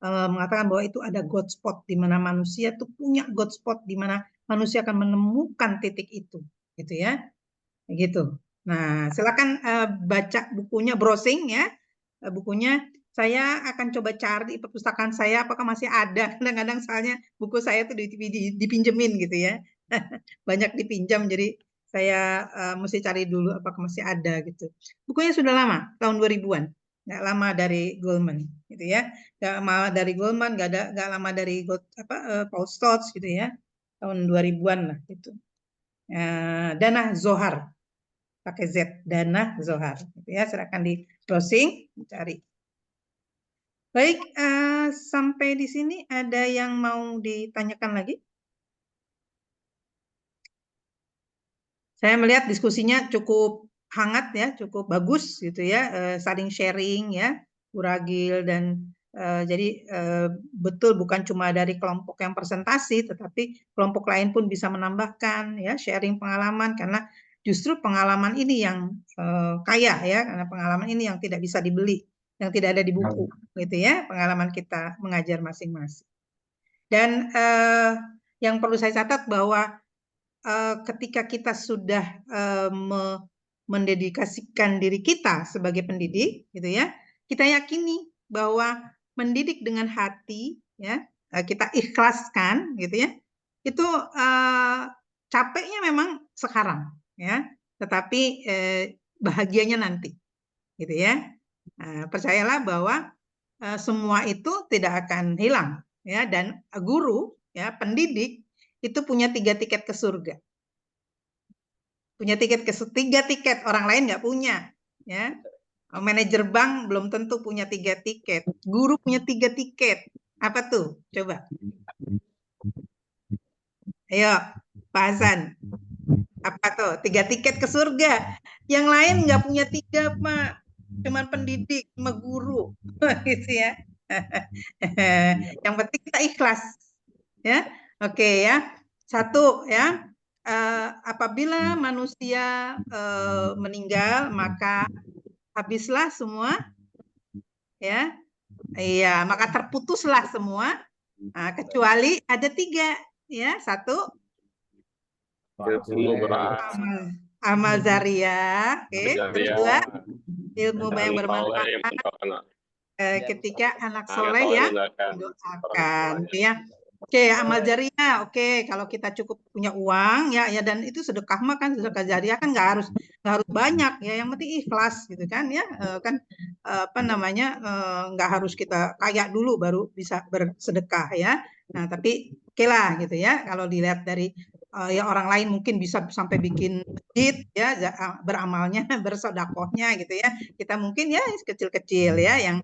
mengatakan bahwa itu ada God spot, di mana manusia tuh punya God spot, di mana manusia akan menemukan titik itu gitu ya. Gitu. Nah, silakan baca bukunya, browsing ya. Bukunya saya akan coba cari di perpustakaan saya apakah masih ada. Kadang-kadang soalnya buku saya itu dipinjemin gitu ya. Banyak dipinjam, jadi saya mesti cari dulu apakah masih ada gitu. Bukunya sudah lama, tahun 2000-an. nggak lama dari Goldman, gitu ya, nggak lama dari Goldman, nggak lama dari Paul Stotz, gitu ya, tahun 2000-an lah itu. Dana Zohar, pakai Z, Dana Zohar, gitu ya, silakan di browsing, cari. Baik, sampai di sini ada yang mau ditanyakan lagi? Saya melihat diskusinya cukup hangat ya, cukup bagus gitu ya, saling sharing ya, Bu Ragil dan jadi betul bukan cuma dari kelompok yang presentasi, tetapi kelompok lain pun bisa menambahkan ya, sharing pengalaman karena justru pengalaman ini yang kaya ya, karena pengalaman ini yang tidak bisa dibeli, yang tidak ada di buku gitu ya, pengalaman kita mengajar masing-masing. Dan yang perlu saya catat bahwa ketika kita sudah mendedikasikan diri kita sebagai pendidik, gitu ya, kita yakini bahwa mendidik dengan hati, ya, kita ikhlaskan, gitu ya, itu capeknya memang sekarang, ya, tetapi bahagianya nanti, gitu ya. Percayalah bahwa semua itu tidak akan hilang, ya, dan guru, ya, pendidik itu punya 3 tiket ke surga. Punya 3 tiket, orang lain nggak punya. Ya. Manajer bank belum tentu punya 3 tiket. Guru punya 3 tiket. Apa tuh? Coba. Ayo, Pak Hasan. Apa tuh? 3 tiket ke surga. Yang lain nggak punya 3, Pak. Cuman pendidik, cuma guru. Gitu ya. Yang penting kita ikhlas. Ya, oke ya. 1 ya, apabila manusia meninggal maka habislah semua, ya, iya, maka terputuslah semua, kecuali ada 3 ya. 1 ilmu berat, amal zariah, oke. jariah, 2 ilmu yang bermanfaat ketika anak soleh ya mendoakan, ya. Oke, amal jariah. Oke, kalau kita cukup punya uang ya, dan itu sedekah mah kan, sedekah jariah kan nggak harus banyak ya, yang penting ikhlas gitu kan ya, kan apa namanya, nggak harus kita kaya dulu baru bisa bersedekah ya. Nah, tapi oke lah gitu ya, kalau dilihat dari ya orang lain mungkin bisa sampai bikin masjid ya, beramalnya, bersodakohnya gitu ya. Kita mungkin ya kecil-kecil ya, yang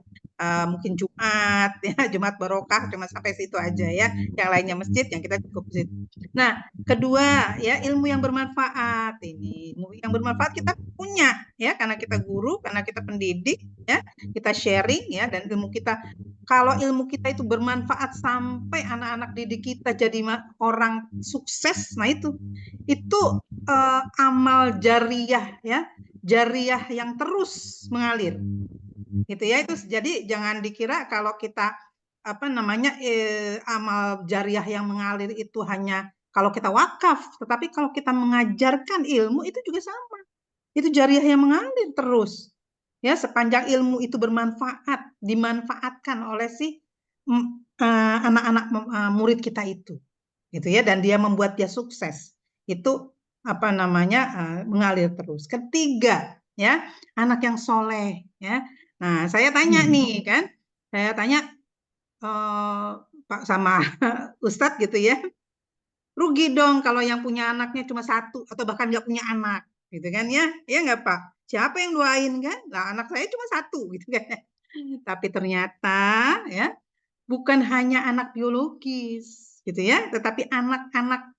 mungkin Jumat ya, Jumat barokah cuma sampai situ aja ya, yang lainnya masjid, yang kita cukup masjid. Nah, kedua ya, ilmu yang bermanfaat. Ini ilmu yang bermanfaat kita punya ya, karena kita guru, karena kita pendidik ya, kita sharing ya, dan ilmu kita, kalau ilmu kita itu bermanfaat sampai anak-anak didik kita jadi orang sukses, nah itu amal jariah ya, jariah yang terus mengalir. Gitu ya, itu jadi jangan dikira kalau kita apa namanya amal jariah yang mengalir itu hanya kalau kita wakaf, tetapi kalau kita mengajarkan ilmu itu juga sama. Itu jariah yang mengalir terus. Ya, sepanjang ilmu itu bermanfaat, dimanfaatkan oleh si anak-anak murid kita itu. Gitu ya, dan dia membuat dia sukses. Itu apa namanya mengalir terus. Ketiga, ya, anak yang soleh ya. Nah, saya tanya nih kan, saya tanya Pak sama Ustadz gitu ya, rugi dong kalau yang punya anaknya cuma 1 atau bahkan nggak punya anak, gitu kan ya, ya nggak Pak? Siapa yang doain kan? Nah, anak saya cuma 1 gitu kan. Tapi ternyata ya, bukan hanya anak biologis gitu ya, tetapi anak-anak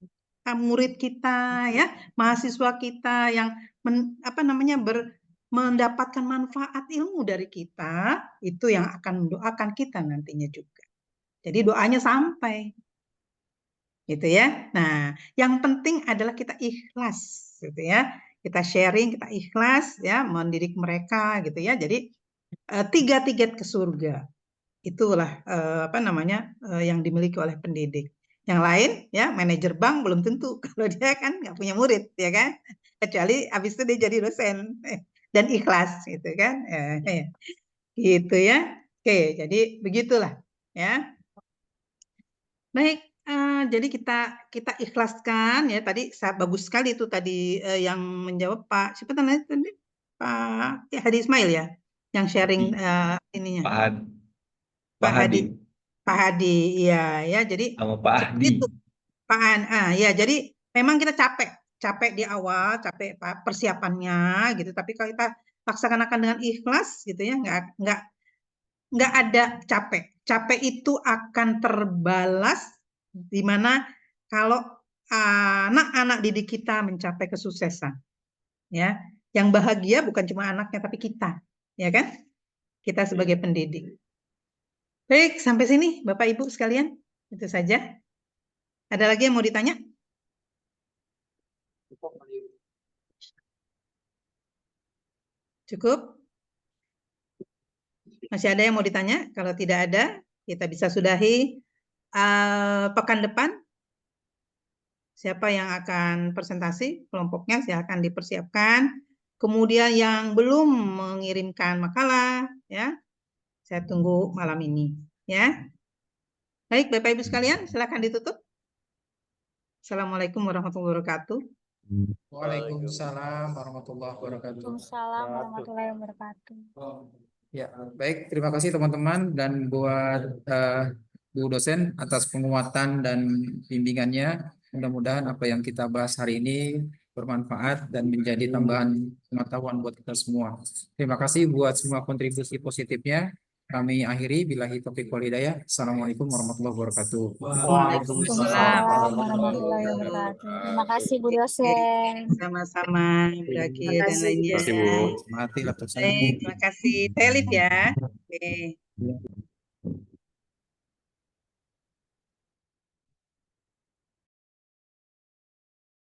murid kita ya, mahasiswa kita yang mendapatkan manfaat ilmu dari kita, itu yang akan mendoakan kita nantinya juga. Jadi doanya sampai. Gitu ya. Nah, yang penting adalah kita ikhlas gitu ya. Kita sharing, kita ikhlas ya, mendidik mereka gitu ya. Jadi 3 tiket ke surga. Itulah apa namanya yang dimiliki oleh pendidik. Yang lain ya, manajer bank belum tentu kalau dia kan nggak punya murid ya kan, kecuali habis itu dia jadi dosen dan ikhlas gitu kan, gitu ya. Oke, jadi begitulah ya. Baik, jadi kita ikhlaskan ya, tadi bagus sekali itu tadi yang menjawab Pak siapa namanya tadi, Pak Hadi Ismail ya. yang sharing ininya. Pak Hadi. Pak Hadi, iya ya. Jadi Sama Pak seperti Ahdi. itu. Ya. Jadi memang kita capek di awal, capek persiapannya gitu. Tapi kalau kita laksanakan dengan ikhlas gitu ya, nggak ada capek. Capek itu akan terbalas di mana kalau anak-anak didik kita mencapai kesuksesan. Ya, yang bahagia bukan cuma anaknya tapi kita, ya kan? Kita sebagai pendidik. Baik, sampai sini Bapak Ibu sekalian. Itu saja. Ada lagi yang mau ditanya? Cukup? Masih ada yang mau ditanya? Kalau tidak ada, kita bisa sudahi pekan depan. Siapa yang akan presentasi kelompoknya silahkan dipersiapkan. Kemudian yang belum mengirimkan makalah, ya, saya tunggu malam ini, ya. Baik, Bapak Ibu sekalian, silakan ditutup. Assalamualaikum warahmatullahi wabarakatuh. Waalaikumsalam warahmatullahi wabarakatuh. Waalaikumsalam warahmatullahi wabarakatuh. Ya, baik. Terima kasih teman-teman dan buat Bu dosen atas penguatan dan bimbingannya. Mudah-mudahan apa yang kita bahas hari ini bermanfaat dan menjadi tambahan pengetahuan buat kita semua. Terima kasih buat semua kontribusi positifnya. Kami akhiri billahi taufiq wal hidayah. Assalamualaikum warahmatullahi wabarakatuh. Waalaikumsalam warahmatullahi wabarakatuh. Terima kasih Bu dosen. Sama-sama, Brakil dan lainnya. Terima kasih, Bu. Mati laptop saya. Baik, terima kasih. Telif ya. Oke.